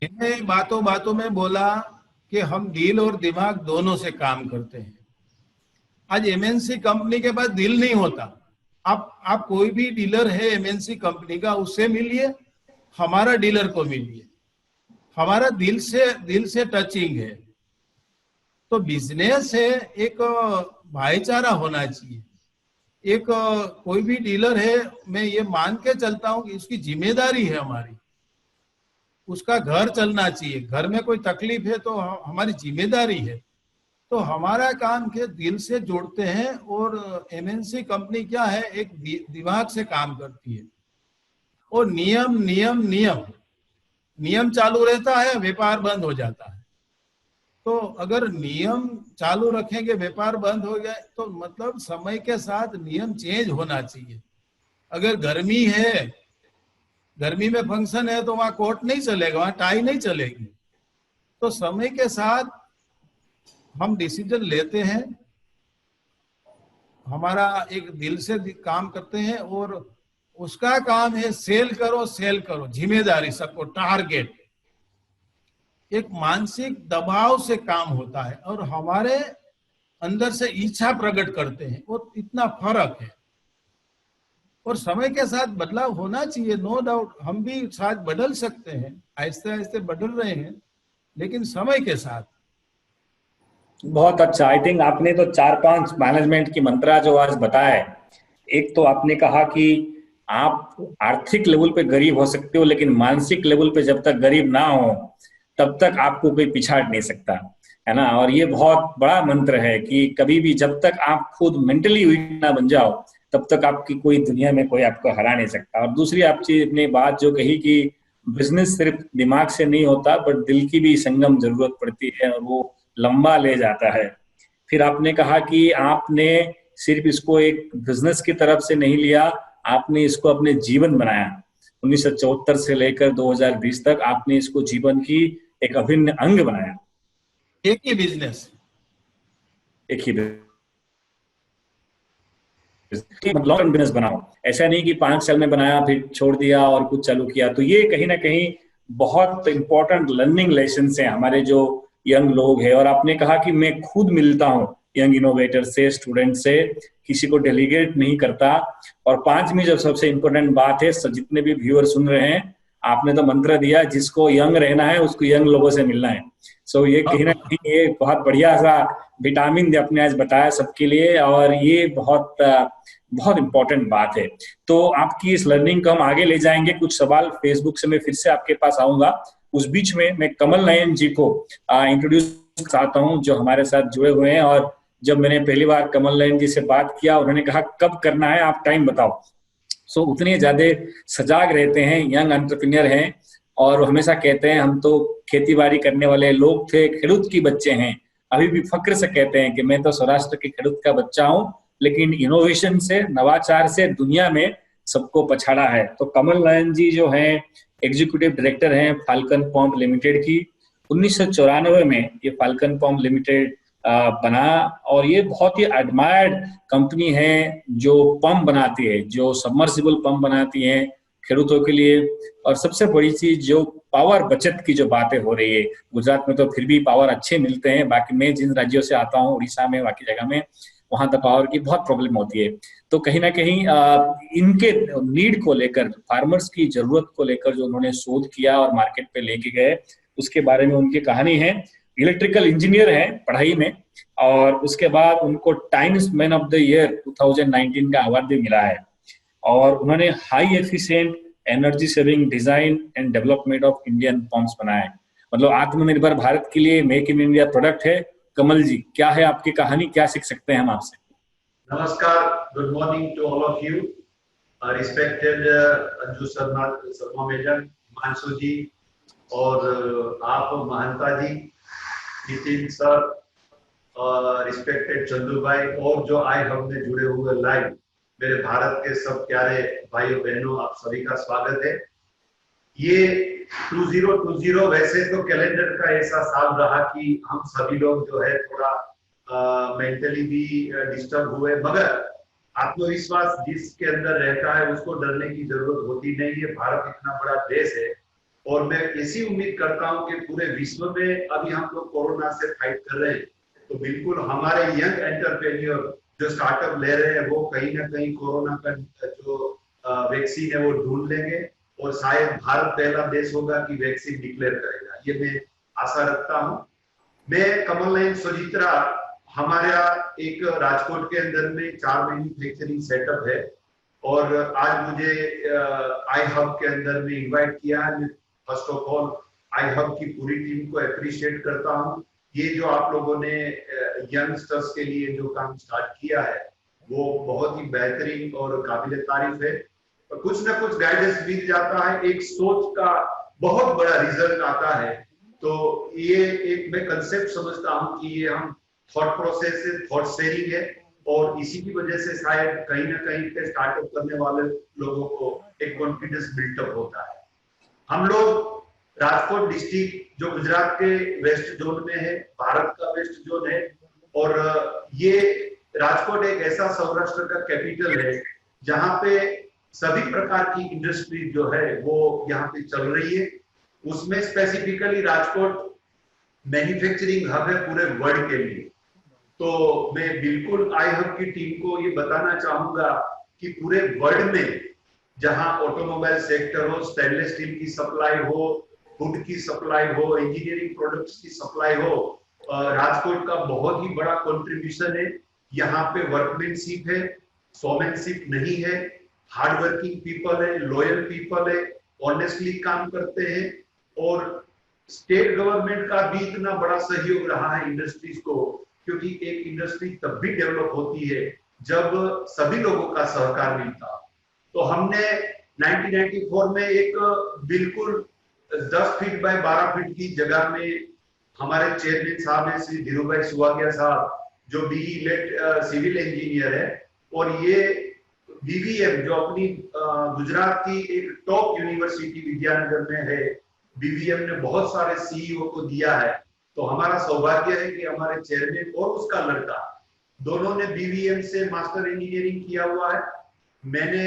मैंने बातों बातों में बोला कि हम दिल और दिमाग दोनों से काम करते हैं। आज एमएनसी कंपनी के पास दिल नहीं होता। आप कोई भी डीलर है एमएनसी कंपनी का, उससे मिलिए, हमारा डीलर को मिलिए, हमारा दिल से टचिंग है। तो बिजनेस है, एक भाईचारा होना चाहिए। एक कोई भी डीलर है, मैं ये मान के चलता हूँ कि उसकी जिम्मेदारी है हमारी, उसका घर चलना चाहिए। घर में कोई तकलीफ है तो हमारी जिम्मेदारी है। तो हमारा काम के दिल से जोड़ते हैं। और एमएनसी कंपनी क्या है, एक दिमाग से काम करती है। और नियम नियम नियम नियम चालू रहता है, व्यापार बंद हो जाता है। तो अगर नियम चालू रखेंगे, व्यापार बंद हो गया, तो मतलब समय के साथ नियम चेंज होना चाहिए। अगर गर्मी है, गर्मी में फंक्शन है, तो वहां कोट नहीं चलेगा, वहां टाई नहीं चलेगी। तो समय के साथ हम डिसीजन लेते हैं, हमारा एक दिल से काम करते हैं। और उसका काम है सेल करो, जिम्मेदारी सबको, टारगेट, एक मानसिक दबाव से काम होता है और हमारे अंदर से इच्छा प्रकट करते हैं। और इतना फर्क है। और समय के साथ बदलाव होना चाहिए, नो डाउट। हम भी साथ बदल सकते हैं, आहिस्ते आहिस्ते बदल रहे हैं, लेकिन समय के साथ। बहुत अच्छा। आई थिंक आपने तो 4-5 मैनेजमेंट की मंत्रा जो आज बताया है। एक तो आपने कहा कि आप आर्थिक लेवल पे गरीब हो सकते हो, लेकिन मानसिक लेवल पे जब तक गरीब ना हो तब तक आपको कोई पिछाड़ नहीं सकता, है ना? और ये बहुत बड़ा मंत्र है कि कभी भी जब तक आप खुद मेंटली वीक ना बन जाओ तब तक आपकी कोई दुनिया में कोई आपको हरा नहीं सकता। और दूसरी आपने बात जो कही कि बिजनेस सिर्फ दिमाग से नहीं होता, बट दिल की भी संगम जरूरत पड़ती है और वो लंबा ले जाता है। फिर आपने कहा कि आपने सिर्फ इसको एक बिजनेस की तरफ से नहीं लिया, आपने इसको अपने जीवन बनाया। 1974 से लेकर 2020 तक आपने इसको जीवन की एक अभिन्न अंग बनाया। एक ही बिजनेस, एक ही लॉन्ग टर्म बिजनेस बनाओ, ऐसा नहीं कि 5 साल में बनाया फिर छोड़ दिया और कुछ चालू किया। तो ये कहीं ना कहीं बहुत इंपॉर्टेंट लर्निंग लेसन है हमारे जो यंग लोग हैं। और आपने कहा कि मैं खुद मिलता हूँ यंग इनोवेटर से, स्टूडेंट से, किसी को डेलीगेट नहीं करता। और 5वीं जो सबसे इंपॉर्टेंट बात है, जितने भी व्यूअर सुन रहे हैं, आपने तो मंत्र दिया, जिसको यंग रहना है उसको यंग लोगों से मिलना है। सो ये कहीं ना कहीं ये बहुत बढ़िया सा विटामिन आपने आज बताया सबके लिए, और ये बहुत बहुत इंपॉर्टेंट बात है। तो आपकी इस लर्निंग को हम आगे ले जाएंगे। कुछ सवाल फेसबुक से मैं फिर से आपके पास आऊंगा। उस बीच में मैं कमल नयन जी को इंट्रोड्यूस चाहता हूं, जो हमारे साथ जुड़े हुए हैं। और जब मैंने पहली बार कमल नयन जी से बात किया, उन्होंने कहा कब करना है, आप टाइम बताओ। सो उतने ज्यादा सजाग रहते हैं, यंग एंटरप्रेन्योर हैं, और हमेशा कहते हैं हम तो खेती बाड़ी करने वाले लोग थे, खेडूत की बच्चे हैं। अभी भी फक्र से कहते हैं कि मैं तो सौराष्ट्र के खेडूत का बच्चा हूं, लेकिन इनोवेशन से, नवाचार से दुनिया में सबको पछाड़ा है। तो कमल नयन जी जो हैं, एग्जीक्यूटिव डायरेक्टर हैं फाल्कन पंप लिमिटेड की। 1994 में ये फाल्कन पंप लिमिटेड बना, और ये बहुत ही एडमायर्ड कंपनी है जो पंप बनाती है, जो सबमर्सिबल पंप बनाती है खेडूतों के लिए। और सबसे बड़ी चीज, जो पावर बचत की जो बातें हो रही है, गुजरात में तो फिर भी पावर अच्छे मिलते हैं, बाकी मैं जिन राज्यों से आता हूँ, उड़ीसा में, बाकी जगह में, वहां तो पावर की बहुत प्रॉब्लम होती है। तो कहीं ना कहीं इनके नीड को लेकर, फार्मर्स की जरूरत को लेकर जो उन्होंने शोध किया और मार्केट पे लेके गए, उसके बारे में उनकी कहानी है। इलेक्ट्रिकल इंजीनियर हैं पढ़ाई में, और उसके बाद उनको times man of the year 2019 का अवार्ड भी मिला है। और उन्होंने high efficient energy saving design and development of Indian pumps बनाए। मतलब आत्मनिर्भर भारत के लिए मेक इन इंडिया प्रोडक्ट है। कमल जी, क्या है आपकी कहानी, क्या सीख सकते हैं हम आपसे? नमस्कार, good morning to all of you, respected Anju Sharma madam, Mansu ji, और आप महंता जी, नितिन सर, रिस्पेक्टेड चंदू भाई, और जो आए हमने जुड़े हुए लाइव, मेरे भारत के सब प्यारे भाइयों बहनों, आप सभी का स्वागत है। ये 2020 वैसे तो कैलेंडर का ऐसा साल रहा कि हम सभी लोग जो है थोड़ा मेंटली भी डिस्टर्ब हुए, मगर आत्मविश्वास जिसके अंदर रहता है उसको डरने की जरूरत होती नहीं है। भारत इतना बड़ा देश है, और मैं ऐसी उम्मीद करता हूं कि पूरे विश्व में अभी हम लोग कोरोना से फाइट कर रहे हैं, तो बिल्कुल हमारे यंग एंटरप्रेन्योर जो स्टार्टअप ले रहे हैं, वो कहीं ना कहीं कोरोना का जो वैक्सीन है वो ढूंढ लेंगे, और शायद भारत पहला देश होगा कि वैक्सीन डिक्लेयर करेगा, ये मैं आशा रखता हूं। मैं कमल नयन सोजित्रा, हमारा एक राजकोट के अंदर में 4 मैन्युफैक्चरिंग सेटअप है, और आज मुझे आई हब के अंदर में इनवाइट किया है। First of all I hub की पूरी टीम को अप्रिशिएट करता हूं। ये जो आप लोगों ने यंगस्टर्स के लिए जो काम स्टार्ट किया है वो बहुत ही बेहतरीन और काबिल तारीफ है। कुछ ना कुछ गाइडेंस मिल जाता है, एक सोच का बहुत बड़ा रिजल्ट आता है। तो ये एक मैं कंसेप्ट समझता हूं कि ये हम थॉट प्रोसेस से थॉट शेयरिंग है, और इसी की वजह से शायद कहीं ना कहीं पे स्टार्टअप करने वाले लोगों को एक कॉन्फिडेंस बिल्टअप होता है। हम लोग राजकोट डिस्ट्रिक्ट जो गुजरात के वेस्ट जोन में है, भारत का वेस्ट जोन है, और ये राजकोट एक ऐसा सौराष्ट्र का कैपिटल है जहां पे सभी प्रकार की इंडस्ट्री जो है वो यहाँ पे चल रही है। उसमें स्पेसिफिकली राजकोट मैन्युफैक्चरिंग हब है पूरे वर्ल्ड के लिए। तो मैं बिल्कुल आई हब की टीम को ये बताना चाहूंगा कि पूरे वर्ल्ड में जहां ऑटोमोबाइल सेक्टर हो, स्टेनलेस स्टील की सप्लाई हो, फूड की सप्लाई हो, इंजीनियरिंग प्रोडक्ट्स की सप्लाई हो, राजकोट का बहुत ही बड़ा कंट्रीब्यूशन है। यहाँ पे वर्कमैनशिप है, शोमैनशिप नहीं है, हार्ड वर्किंग पीपल है, लॉयल पीपल है, ऑनेस्टली काम करते हैं, और स्टेट गवर्नमेंट का भी इतना बड़ा सहयोग रहा है इंडस्ट्रीज को, क्योंकि एक इंडस्ट्री तब भी डेवलप होती है जब सभी लोगों का सहकार मिलता। तो हमने 1994 में एक बिल्कुल 10 फीट बाय 12 फीट की जगह में हमारे चेयरमैन साहब हैं श्री धीरू भाई सुवागिया साहब, जो BE लेट सिविल इंजीनियर है, और ये BVM जो अपनी गुजरात की एक टॉप यूनिवर्सिटी विद्यानगर में है, BVM ने बहुत सारे CEO को दिया है। तो हमारा सौभाग्य है कि हमारे चेयरमैन और उसका लड़का दोनों ने BVM से मास्टर इंजीनियरिंग किया हुआ है। मैंने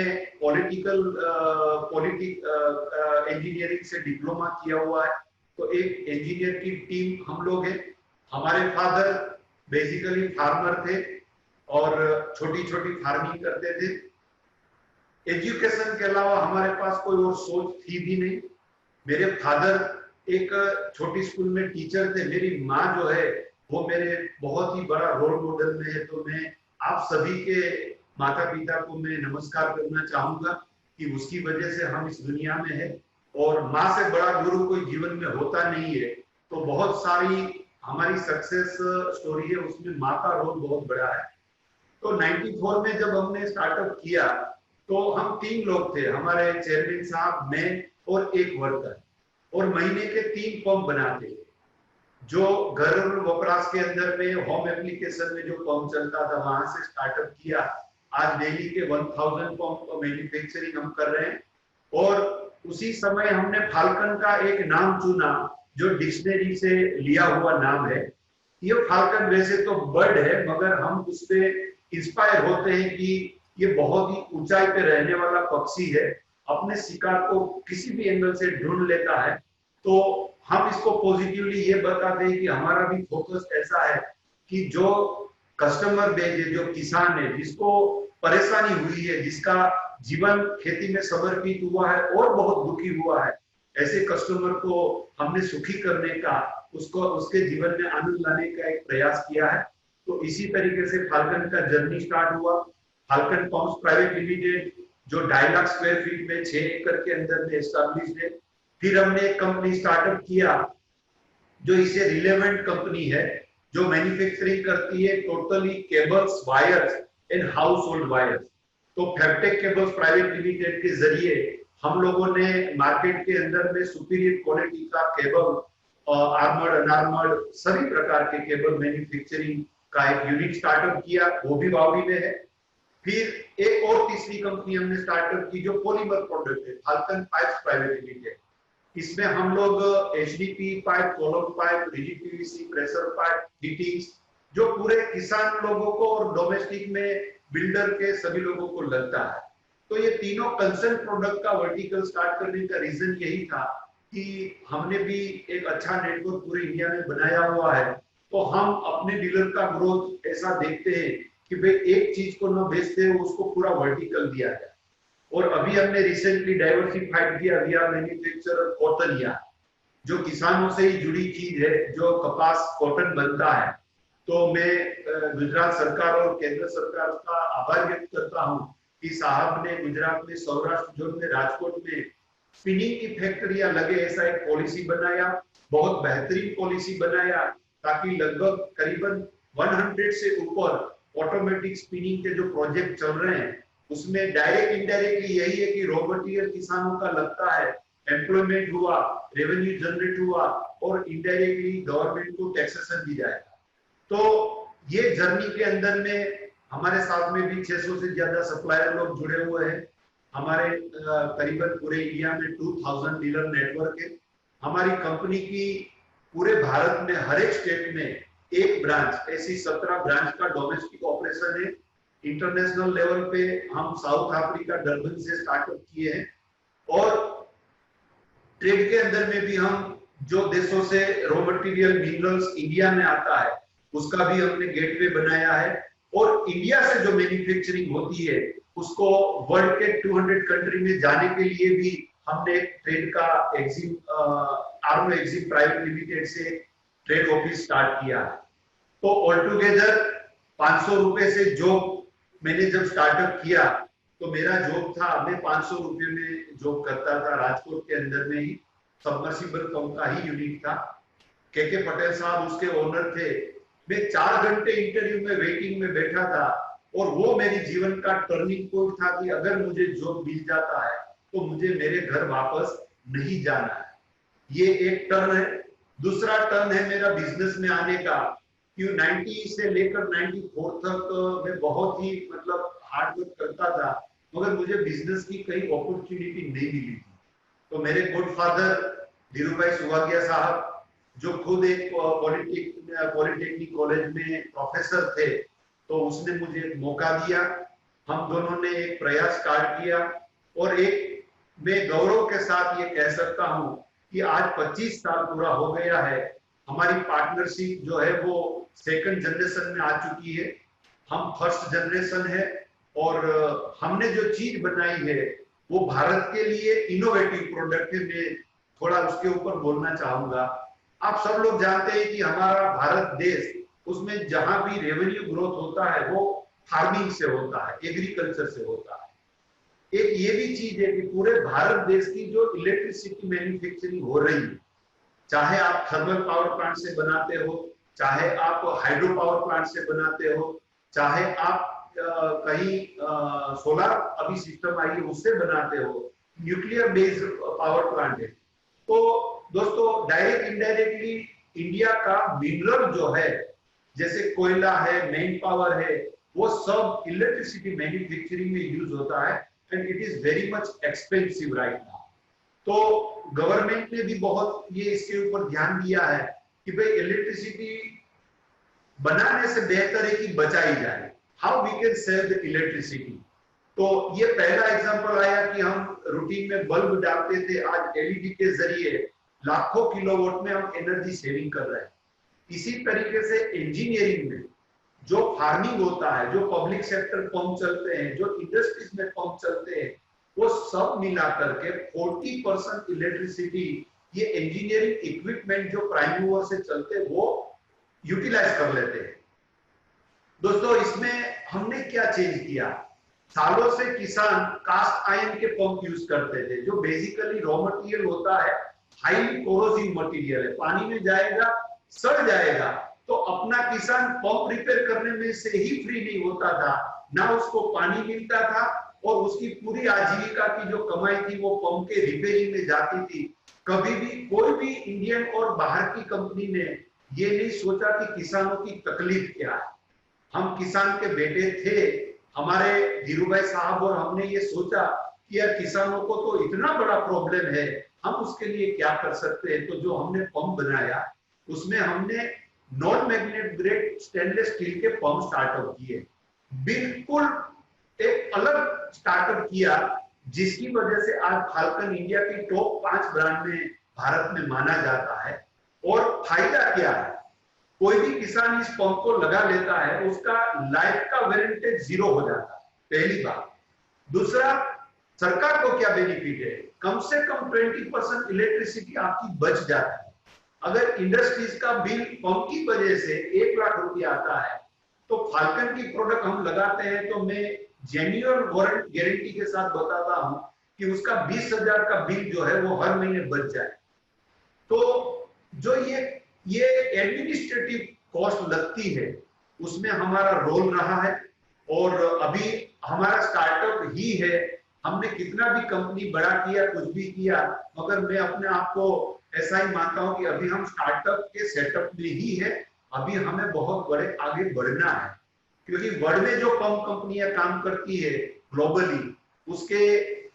इंजीनियरिंग से डिप्लोमा किया हुआ है। तो एक इंजीनियर की टीम हम लोग हैं। हमारे फादर बेसिकली फार्मर थे और छोटी छोटी फार्मिंग करते थे। एजुकेशन के अलावा हमारे पास कोई और सोच थी भी नहीं। मेरे फादर एक छोटी स्कूल में टीचर थे। मेरी माँ जो है वो मेरे बहुत ही बड़ा रोल मॉडल में है। तो मैं आप सभी के माता पिता को मैं नमस्कार करना चाहूंगा कि उसकी वजह से हम इस दुनिया में है, और माँ से बड़ा गुरु कोई जीवन में होता नहीं है। तो बहुत सारी हमारी सक्सेस स्टोरी है, उसमें माँ का रोल बहुत बड़ा है। तो 94 में जब हमने स्टार्टअप किया तो हम 3 लोग थे, हमारे चेयरमैन साहब, मैं और एक वर्कर, और महीने के 3 पंप बनाते थे। जो घर वपराश के अंदर में होम एप्लीकेशन में जो पंप चलता था, वहां से स्टार्टअप किया। आज डेली के 1000 पंप मैन्युफैक्चरिंग हम कर रहे हैं। और उसी समय हमने फाल्कन का एक नाम चुना जो डिक्शनरी से लिया हुआ नाम है। ये फाल्कन वैसे तो बर्ड है, मगर हम उससे इंस्पायर होते हैं कि ये बहुत ही ऊंचाई पे रहने वाला पक्षी है, अपने शिकार को किसी भी एंगल से ढूंढ लेता है। तो हम इसको पॉजिटिवली ये बताते हैं कि हमारा भी फोकस ऐसा है कि जो कस्टमर बेस है, जो किसान है, जिसको परेशानी हुई है, जिसका जीवन खेती में समर्पित हुआ है और बहुत दुखी हुआ है, ऐसे कस्टमर को हमने सुखी करने का, उसको उसके जीवन में आनंद लाने का एक प्रयास किया है। तो इसी तरीके से फाल्कन का जर्नी स्टार्ट हुआ। फाल्कन पंप्स प्राइवेट लिमिटेड जो 2.5 लाख स्क्वायर फीट में 6 एकड़ के अंदर में एस्टैब्लिश्ड है। फिर हमने एक कंपनी स्टार्टअप किया जो इससे रिलेवेंट कंपनी है, जो मैन्युफैक्चरिंग करती है totally cables, wires and house hold wires. तो फैबटेक केबल्स प्राइवेट लिमिटेड के जरिए हम लोगों ने मार्केट के अंदर में सुपीरियर क्वालिटी का केबल, आर्मर्ड, अनआर्मर्ड सभी प्रकार के केबल मैन्युफैक्चरिंग का एक यूनिट स्टार्टअप किया, वो भी वावी में है। फिर एक और तीसरी कंपनी हमने स्टार्टअप की जो पॉलीमर प्रोडक्ट है, फाल्कन पाइप्स प्राइवेट लिमिटेड। इसमें हम लोग HDP pipe, column pipe, rigid PVC, pressure pipe, fittings, जो पूरे किसान लोगों को और डोमेस्टिक में बिल्डर के सभी लोगों को लगता है। तो ये तीनों कंसर्न प्रोडक्ट का वर्टिकल स्टार्ट करने का रीजन यही था कि हमने भी एक अच्छा नेटवर्क पूरे इंडिया में बनाया हुआ है। तो हम अपने डीलर का ग्रोथ ऐसा देखते हैं कि भाई एक चीज को न बेचते हुए उसको पूरा वर्टिकल दिया जाए। और अभी हमने रिसेंटली डाइवर्सिफाइड किया, we are manufacturer cotton yarn, जो किसानों से ही जुड़ी चीज है, जो कपास कॉटन बनता है। तो मैं गुजरात सरकार और केंद्र सरकार का आभार व्यक्त करता हूं कि साहब ने गुजरात में सौराष्ट्र जोन में राजकोट में स्पिनिंग की फैक्ट्रियां लगे ऐसा एक पॉलिसी बनाया, बहुत बेहतरीन पॉलिसी बनाया, ताकि लगभग करीबन 100 से ऊपर ऑटोमेटिक स्पिनिंग के जो प्रोजेक्ट चल रहे हैं उसमें डायरेक्ट इनडायरेक्टली यही है कि रॉ मटेरियल किसानों का लगता है, एम्प्लॉयमेंट हुआ, रेवेन्यू जनरेट हुआ और इनडायरेक्टली गवर्नमेंट को टैक्सेशन दी जाएगा। तो ये जर्नी के अंदर में हमारे साथ में भी 600 से ज्यादा सप्लायर लोग जुड़े हुए हैं। हमारे करीबन पूरे इंडिया में 2000 डीलर नेटवर्क है। हमारी कंपनी की पूरे भारत में हर एक स्टेट में एक ब्रांच, ऐसी 17 ब्रांच का डोमेस्टिक ऑपरेशन है। इंटरनेशनल लेवल पे हम साउथ अफ्रीका डरबन से स्टार्टअप किए हैं, और ट्रेड के अंदर में भी हम जो देशों से रॉ मटेरियल मिनरल्स इंडिया में आता है उसका भी हमने गेटवे बनाया है। और इंडिया से जो मैन्युफैक्चरिंग होती है उसको वर्ल्ड के 200 कंट्री में जाने के लिए भी हमने ट्रेड का एग्जिम, आर्नो एग्जिम प्राइवेट लिमिटेड से ट्रेड ऑफिस स्टार्ट किया है। तो ऑल टुगेदर 500 रुपए से जॉब मैंने जब स्टार्टअप किया तो मेरा जॉब था, मैं 500 रुपए में जॉब करता था राजकोट के अंदर में ही, सबमर्सिबल पंप का ही यूनिट था। के पटेल साहब उसके ओनर थे। मैं 4 घंटे इंटरव्यू में वेटिंग में बैठा था, और वो मेरी जीवन का टर्निंग पॉइंट था कि अगर मुझे जॉब मिल जाता है तो मुझे मेरे घर वापस नहीं जाना है। ये एक टर्न है। दूसरा टर्न है मेरा बिजनेस में आने का, कि 90 से लेकर 94 तक मैं बहुत ही मतलब हार्ड वर्क करता था, मगर मुझे बिजनेस की कई अपॉर्चुनिटी नहीं मिली थी। तो मेरे गुडफादर धीरूभाई सुवागिया साहब, जो खुद एक पॉलिटेक्निक कॉलेज में प्रोफेसर थे, तो उसने मुझे एक मौका दिया। हम दोनों ने एक प्रयास स्टार्ट किया, और एक मैं गौरव के साथ ये कह सकता हूं कि आज 25 साल पूरा हो गया है। हमारी पार्टनरशिप जो है वो सेकंड जनरेशन में आ चुकी है, हम फर्स्ट जनरेशन है, और हमने जो चीज बनाई है वो भारत के लिए इनोवेटिव प्रोडक्ट है। मैं थोड़ा उसके ऊपर बोलना चाहूंगा। आप सब लोग जानते हैं कि हमारा भारत देश, उसमें जहां भी रेवेन्यू ग्रोथ होता है वो फार्मिंग से होता है, एग्रीकल्चर से होता है। एक ये भी चीज है कि पूरे भारत देश की जो इलेक्ट्रिसिटी मैन्युफैक्चरिंग हो रही है, चाहे आप थर्मल पावर प्लांट से बनाते हो, चाहे आप हाइड्रो पावर प्लांट से बनाते हो, चाहे आप कहीं सोलर अभी सिस्टम आई है उससे बनाते हो, न्यूक्लियर बेस्ड पावर प्लांट है। तो दोस्तों, डायरेक्ट इनडायरेक्टली इंडिया का मिनरल जो है, जैसे कोयला है, मेन पावर है, वो सब इलेक्ट्रिसिटी मैन्युफैक्चरिंग में यूज होता है, and it is very much expensive right now. तो गवर्नमेंट ने भी बहुत ये इसके ऊपर ध्यान दिया है कि भाई इलेक्ट्रिसिटी बनाने से बेहतर है कि बचाई जाए, how we can save the electricity. तो ये पहला एग्जांपल आया कि हम रूटीन में बल्ब डालते थे, आज एलईडी के जरिए लाखों किलोवाट में हम एनर्जी सेविंग कर रहे हैं। इसी तरीके से इंजीनियरिंग में जो फार्मिंग होता है, जो पब्लिक सेक्टर पंप चलते हैं, जो इंडस्ट्रीज में पंप चलते हैं, वो सब मिला करके 40% इलेक्ट्रिसिटी ये इंजीनियरिंग इक्विपमेंट जो प्राइम मूवर से चलते हैं वो यूटिलाइज कर लेते हैं। दोस्तों, इसमें हमने क्या चेंज किया? सालों से किसान कास्ट आयरन के पंप यूज करते थे, जो बेसिकली रॉ मटेरियल होता है, हाईली कोरोसिव मटेरियल है, पानी में जाएगा सड़ जाएगा। तो अपना किसान पंप रिपेयर करने में से ही फ्री नहीं होता था, ना उसको पानी मिलता था, और उसकी पूरी आजीविका की जो कमाई थी वो पंप के रिपेयरिंग में जाती थी। कभी भी कोई भी इंडियन और बाहर की कंपनी ने ये नहीं सोचा कि किसानों की तकलीफ क्या है। हम किसान के बेटे थे, हमारे धीरूभाई साहब और हमने ये सोचा कि यार किसानों को तो इतना बड़ा प्रॉब्लम है, हम उसके लिए क्या कर सकते हैं। तो जो हमने पंप बनाया उसमें हमने non magnet grade stainless steel के पंप स्टार्टअप किए, बिल्कुल एक अलग स्टार्टअप किया, जिसकी वजह से आज फाल्कन इंडिया की टॉप 5 ब्रांड में भारत में माना जाता है। और फायदा क्या है? कोई भी किसान इस पंप को लगा लेता है, उसका लाइफ का वारंटी 0 हो जाता है, पहली बात। दूसरा, सरकार को क्या बेनिफिट है? कम से कम 20% इलेक्ट्रिसिटी आपकी बच जाती है। अगर इंडस्ट्रीज का बिल पंप की वजह से 1 लाख रुपया आता है, तो फाल्कन की प्रोडक्ट हम लगाते हैं तो मैं जेन्युइन गारंटी के साथ बताता हूं कि उसका 20,000 का बिल जो है वो हर महीने बच जाए। तो जो ये एडमिनिस्ट्रेटिव कॉस्ट लगती है, उसमें हमारा रोल रहा है, और अभी हमारा स्टार्टअप ही है। हमने कितना भी कंपनी बड़ा किया, कुछ भी किया, मगर मैं अपने आप को ऐसा ही मानता हूं कि अभी हम स्टार्टअप के सेटअप में ही है। अभी हमें बहुत बड़े आगे बढ़ना है, क्योंकि वर्ल्ड में जो पंप कंपनियां काम करती है ग्लोबली, उसके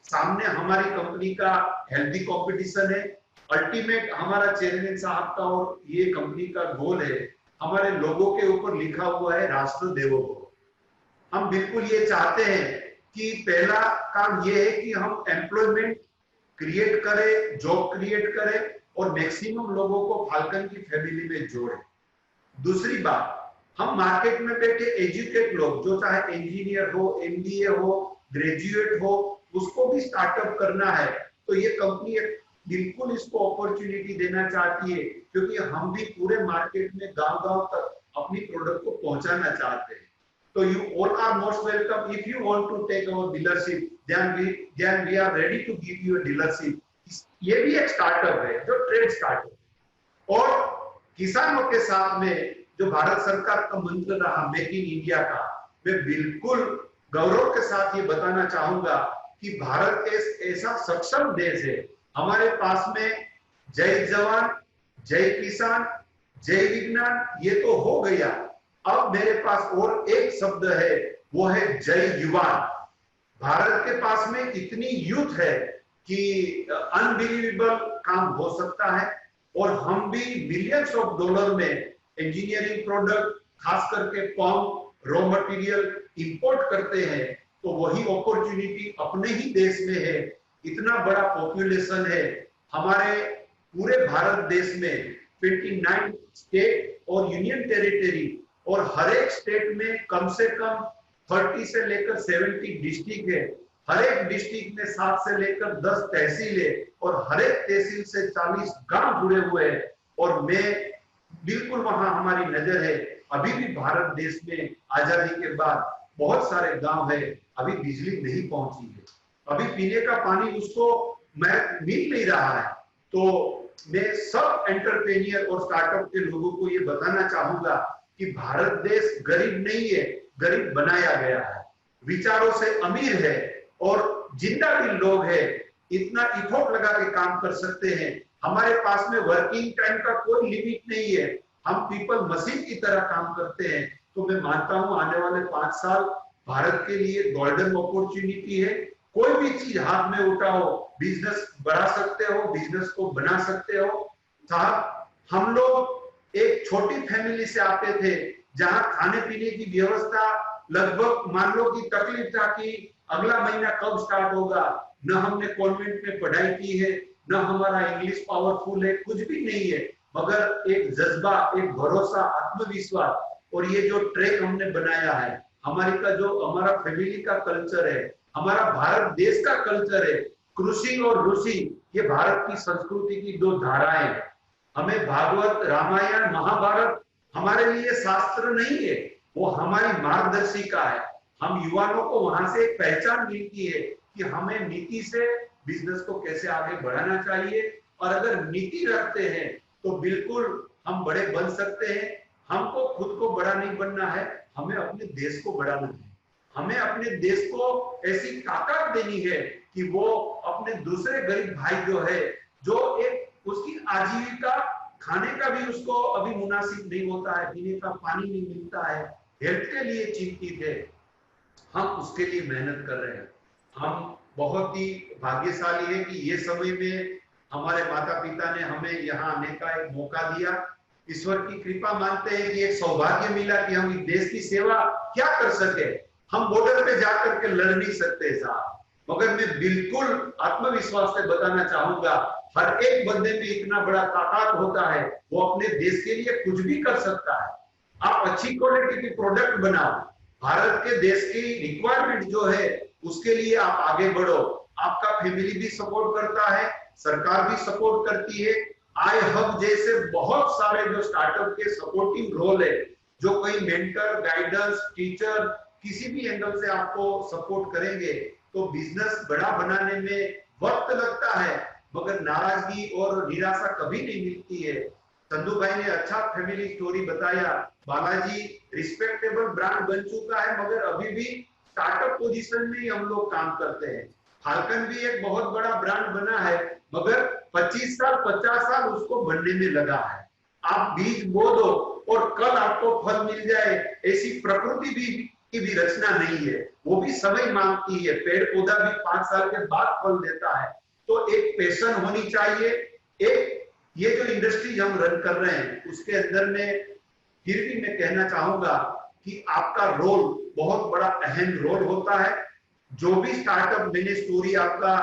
सामने हमारी कंपनी का हेल्दी कंपटीशन है। अल्टीमेट हमारा चेयरमैन साहब का और ये कंपनी का गोल है, हमारे लोगों के ऊपर लिखा हुआ है राष्ट्र देवो भव। हम बिल्कुल ये चाहते हैं कि पहला काम ये है कि हम एम्प्लॉयमेंट क्रिएट करें, जॉब क्रिएट करें, और मैक्सिमम लोगों को फाल्कन की फैमिली में जोड़ें। दूसरी बात, हम मार्केट में बैठे एजुकेट लोग, जो चाहे इंजीनियर हो, एमबीए हो, ग्रेजुएट हो, उसको भी स्टार्टअप करना है। तो ये कंपनी बिल्कुल इसको अपॉर्चुनिटी देना चाहती है, क्योंकि हम भी पूरे मार्केट में गांव-गांव तक अपनी प्रोडक्ट को पहुंचाना चाहते हैं। तो you all are most welcome. If you want to take our dealership, then we are ready to give you a dealership. ये भी एक स्टार्टअप है, जो ट्रेड स्टार्टअप है। और किसानों के साथ में जो भारत सरकार का मंत्र रहा मेक इन इंडिया का, मैं बिल्कुल गौरव के साथ ये बताना चाहूंगा कि भारत ऐसा सक्षम देश है। हमारे पास में जय जवान, जय किसान, जय विज्ञान, ये तो हो गया। अब मेरे पास और एक शब्द है, वो है जय युवा। भारत के पास में इतनी यूथ है कि अनबिलीवेबल काम हो सकता है, और हम भी मिलियंस ऑफ डॉलर में इंजीनियरिंग प्रोडक्ट, खास करके पंप, रॉ मटेरियल इंपोर्ट करते हैं। तो वही अपॉर्चुनिटी अपने ही देश में है। इतना बड़ा पॉपुलेशन है हमारे पूरे भारत देश में, 29 स्टेट और यूनियन टेरिटरी, और हर एक स्टेट में कम से कम 30 से लेकर 70 डिस्ट्रिक्ट है। हर एक डिस्ट्रिक्ट में 7 से लेकर 10 तहसील है, और हर एक तहसील से 40 गांव जुड़े हुए हैं। और मैं बिल्कुल वहां हमारी नजर है। अभी भी भारत देश में आजादी के बाद बहुत सारे गांव है, अभी बिजली नहीं पहुंची है, अभी पीने का पानी उसको मिल नहीं रहा है। तो मैं सब एंटरप्रेन्योर और स्टार्टअप के लोगों को ये बताना चाहूंगा कि भारत देश गरीब नहीं है, गरीब बनाया गया है, विचारों से अमीर है, और जिंदा भी लोग हैं, इतना इफोर्ट लगा के काम कर सकते हैं। हमारे पास में वर्किंग टाइम का कोई लिमिट नहीं है, हम पीपल मशीन की तरह काम करते हैं। तो मैं मानता हूं आने वाले 5 साल भारत के लिए गोल्डन अपॉर्चुनिटी है। कोई भी चीज हाथ में उठाओ, बिजनेस बढ़ा सकते हो, बिजनेस को बना सकते हो। साहब, हम लोग एक छोटी फैमिली से आते थे, जहां खाने पीने की व्यवस्था लगभग मान लो कि तकलीफ था कि अगला महीना कब स्टार्ट होगा। न हमने कॉन्वेंट में पढ़ाई की है, न हमारा इंग्लिश पावरफुल है, कुछ भी नहीं है, मगर एक जज्बा, एक भरोसा, आत्मविश्वास, और ये जो ट्रैक हमने बनाया है, हमारी का जो हमारा फैमिली का कल्चर है, हमारा भारत देश का कल्चर है, कृषि और ऋषि, ये भारत की संस्कृति की 2 धाराएं हैं। हमें भागवत, रामायण, महाभारत हमारे लिए शास्त्र नहीं है, वो हमारी मार्गदर्शिका है। हम युवाओं को वहां से एक पहचान मिलती है कि हमें नीति से बिजनेस को कैसे आगे बढ़ाना चाहिए, और अगर नीति रखते हैं तो बिल्कुल हम बड़े बन सकते हैं। हमको खुद को बड़ा नहीं बनना है, हमें अपने देश को बढ़ाना है। हमें अपने देश को ऐसी ताकत देनी है कि वो अपने दूसरे गरीब भाई जो है, जो एक उसकी आजीविका, खाने का भी उसको अभी मुनासिब नहीं होता है, पीने का पानी नहीं मिलता है, हेल्थ के लिए चिंतित है, हम उसके लिए मेहनत कर रहे हैं। हम बहुत ही भाग्यशाली है कि ये समय में हमारे माता पिता ने हमें यहाँ आने का एक मौका दिया। ईश्वर की कृपा मानते हैं कि एक सौभाग्य मिला कि हम इस देश की सेवा क्या कर सके। हम बॉर्डर पे जाकर के लड़ नहीं सकते साहब, मगर मैं बिल्कुल आत्मविश्वास से बताना चाहूंगा, हर एक बंदे में इतना बड़ा ताकत होता है, वो अपने देश के लिए कुछ भी कर सकता है। आप अच्छी क्वालिटी की प्रोडक्ट बनाओ, भारत के देश की रिक्वायरमेंट जो है उसके लिए आप आगे बढ़ो। आपका फैमिली भी सपोर्ट करता है, सरकार भी सपोर्ट करती है। आई हब जैसे बहुत सारे जो स्टार्टअप के सपोर्टिंग रोल है, जो कोई मेंटर, गाइडेंस, टीचर किसी भी एंगल से आपको सपोर्ट करेंगे, तो बिजनेस बड़ा बनाने में वक्त लगता है, मगर नाराजगी और निराशा कभी नहीं मिलती है। संधू भाई ने अच्छा फैमिली स्टोरी बताया। बालाजी रिस्पेक्टेबल ब्रांड बन चुका है, मगर अभी भी स्टार्टअप पोजीशन में ही हम लोग काम करते हैं। फाल्कन भी एक बहुत बड़ा ब्रांड बना है, मगर 25 साल 50 साल उसको बनने में लगा है। आप बीज बो दो और कल आपको फल मिल जाए, ऐसी प्रकृति की भी रचना नहीं है, वो भी समय मांगती है। पेड़ पौधा भी 5 साल के बाद फल देता है। तो एक पैशन होनी चाहिए। एक ये जो इंडस्ट्री हम रन कर रहे हैं उसके अंदर में फिर भी मैं कहना चाहूंगा कि आपका रोल बहुत बड़ा अहम रोल होता है। जो भी स्टार्टअप, मैंने स्टोरी आपका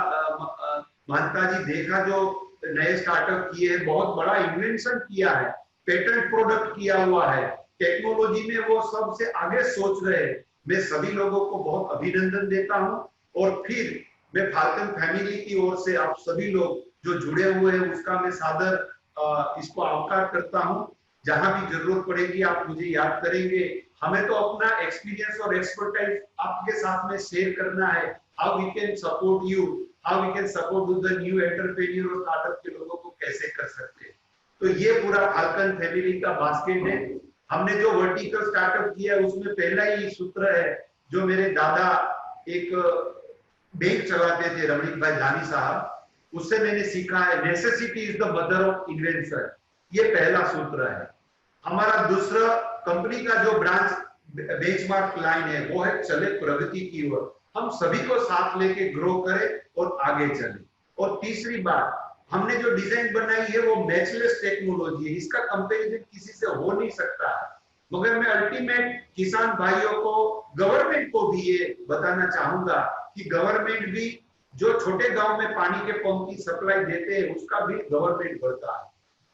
महंता जी देखा, जो नए स्टार्टअप किए हैं, बहुत बड़ा इन्वेंशन किया है, पेटेंट प्रोडक्ट किया हुआ है, टेक्नोलॉजी में वो सबसे आगे सोच रहे हैं। मैं सभी लोगों को बहुत अभिनंदन देता हूं। और फिर मैं फाल्कन फैमिली की ओर से आप सभी लोग जो जुड़े हुए हैं उसका मैं सादर इसको आवकार करता हूं। जहां भी जरूरत पड़ेगी आप मुझे याद करेंगे। हमें तो अपना एक्सपीरियंस और एक्सपर्टाइज आपके साथ में शेयर करना है। How we can support you, how we can support the new entrepreneur और स्टार्टअप के लोगों को कैसे कर सकते हैं। तो ये पूरा फाल्कन फैमिली का बास्केट है। हमने जो वर्टिकल स्टार्टअप किया उसमें पहला ही सूत्र है, जो मेरे दादा एक बैंक चलाते थे, रमणीक भाई जानी साहब, उससे मैंने सीखा है necessity is the mother of invention, ये पहला सूत्र है हमारा। दूसरा, कंपनी का जो ब्रांच बेंचमार्क लाइन है वो है चले प्रगति की ओर, हम सभी को साथ लेके ग्रो करें और आगे चले। और तीसरी बात, हमने जो डिजाइन बनाई है वो मैचलेस टेक्नोलॉजी है, इसका कंपैरिजन किसी से हो नहीं सकता है। मगर मैं अल्टीमेट किसान भाइयों को, गवर्नमेंट को भी ये बताना चाहूंगा कि गवर्नमेंट भी जो छोटे गांव में पानी के पंप की सप्लाई देते हैं उसका भी गवर्नमेंट भरता है।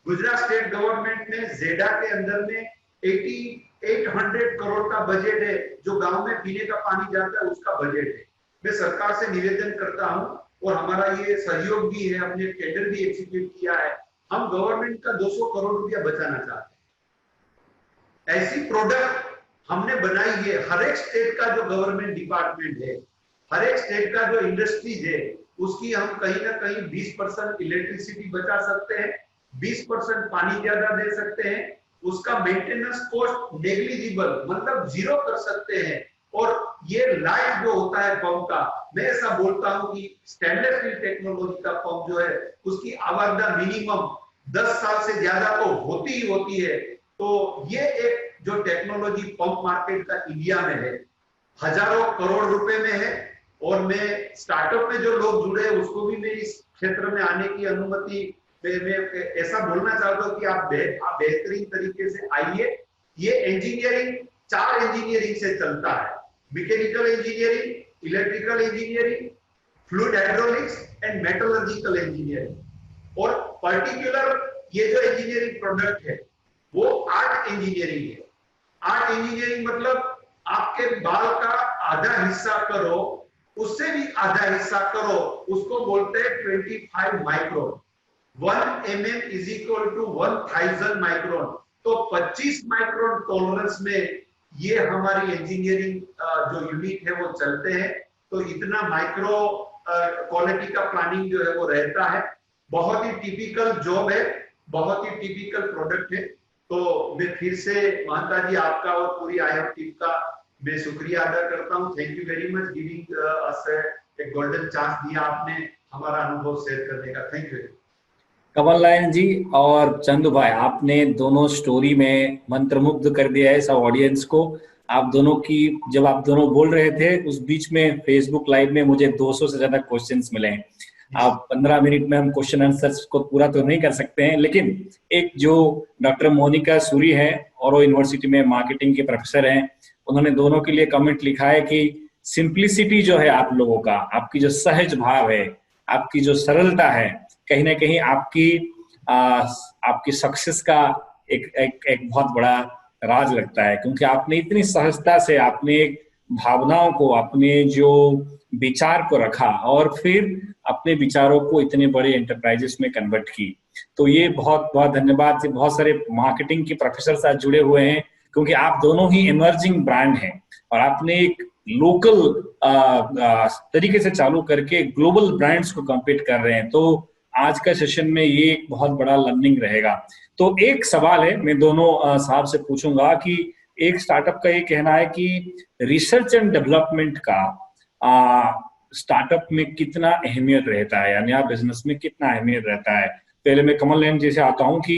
गुजरात स्टेट गवर्नमेंट ने जेडा के अंदर में 800 करोड़ का बजट है, जो गांव में पीने का पानी जाता है उसका बजट है। मैं सरकार से निवेदन करता हूं और हमारा ये सहयोग भी है, हमने टेंडर भी एग्जीक्यूट किया है, हम गवर्नमेंट का 200 करोड़ रुपया बचाना चाहते हैं। ऐसी प्रोडक्ट हमने बनाई है, हर एक स्टेट का जो गवर्नमेंट डिपार्टमेंट है, हर एक स्टेट का जो इंडस्ट्रीज है, उसकी हम कहीं ना कहीं 20% इलेक्ट्रिसिटी बचा सकते हैं, 20% पानी ज्यादा दे सकते हैं, उसका मेंटेनेंस कॉस्ट नेग्लिजिबल मतलब जीरो कर सकते हैं। और ये लाइफ जो होता है पंप का, मैं ऐसा बोलता हूं कि स्टेनलेस स्टील टेक्नोलॉजी का पंप जो है उसकी आवादा मिनिमम 10 साल से ज्यादा तो होती ही होती है। तो ये एक जो टेक्नोलॉजी पंप मार्केट का इंडिया में है, हजारों करोड़ रुपए में है। और मैं स्टार्टअप में जो लोग जुड़े हैं उसको भी मैं इस क्षेत्र में आने की अनुमति, मैं ऐसा बोलना चाहता हूँ कि आप बेहतरीन तरीके से आइए। ये इंजीनियरिंग 4 इंजीनियरिंग से चलता है, mechanical engineering, electrical engineering, fluid hydraulics and metallurgical engineering. और पर्टिकुलर ये जो इंजीनियरिंग प्रोडक्ट है वो आर्ट इंजीनियरिंग है। आर्ट इंजीनियरिंग मतलब आपके बाल का आधा हिस्सा करो, उससे भी आधा हिस्सा करो, उसको बोलते हैं 25 micron. 1 mm is equal to 1000 micron. तो 25 माइक्रोन टॉलरेंस में ये हमारी इंजीनियरिंग जो यूनिट है वो चलते हैं। तो इतना माइक्रो क्वालिटी का प्लानिंग जो है वो रहता है। बहुत ही टिपिकल जॉब है, बहुत ही टिपिकल प्रोडक्ट है। तो मैं फिर से महंता जी आपका और पूरी IIM टीम का मैं शुक्रिया अदा करता हूं। Thank you very much giving us एक गोल्डन चांस दिया आपने हमारा अनुभव शेयर करने का। Thank you. कमल नयन जी और चंदू भाई, आपने दोनों स्टोरी में मंत्रमुग्ध कर दिया है सब ऑडियंस को। आप दोनों की, जब आप दोनों बोल रहे थे उस बीच में फेसबुक लाइव में मुझे 200 से ज्यादा क्वेश्चंस मिले हैं। आप 15 मिनट में हम क्वेश्चन आंसर्स को पूरा तो नहीं कर सकते हैं, लेकिन एक जो डॉक्टर मोनिका सूरी है और वो यूनिवर्सिटी में मार्केटिंग के प्रोफेसर हैं, उन्होंने दोनों के लिए कमेंट लिखा है कि सिंप्लिसिटी जो है आप लोगों का, आपकी जो सहज भाव है, आपकी जो सरलता है, कहीं ना कहीं आपकी सक्सेस का एक बहुत बड़ा राज लगता है। क्योंकि आपने इतनी सहजता से आपने भावनाओं को, अपने जो विचार को रखा और फिर अपने विचारों को इतने बड़े एंटरप्राइजेस में कन्वर्ट की। तो ये बहुत बहुत धन्यवाद। बहुत सारे मार्केटिंग के प्रोफेसर साथ जुड़े हुए हैं, क्योंकि आप दोनों ही इमर्जिंग ब्रांड हैं और आपने एक लोकल तरीके से चालू करके ग्लोबल ब्रांड्स को कम्पीट कर रहे हैं। तो आज का सेशन में ये एक बहुत बड़ा लर्निंग रहेगा। तो एक सवाल है, मैं दोनों साहब से पूछूंगा कि एक स्टार्टअप का ये कहना है कि रिसर्च एंड डेवलपमेंट का स्टार्टअप में कितना अहमियत रहता है, या नया बिजनेस में कितना अहमियत रहता है। पहले मैं कमल नयन जी से आता हूँ कि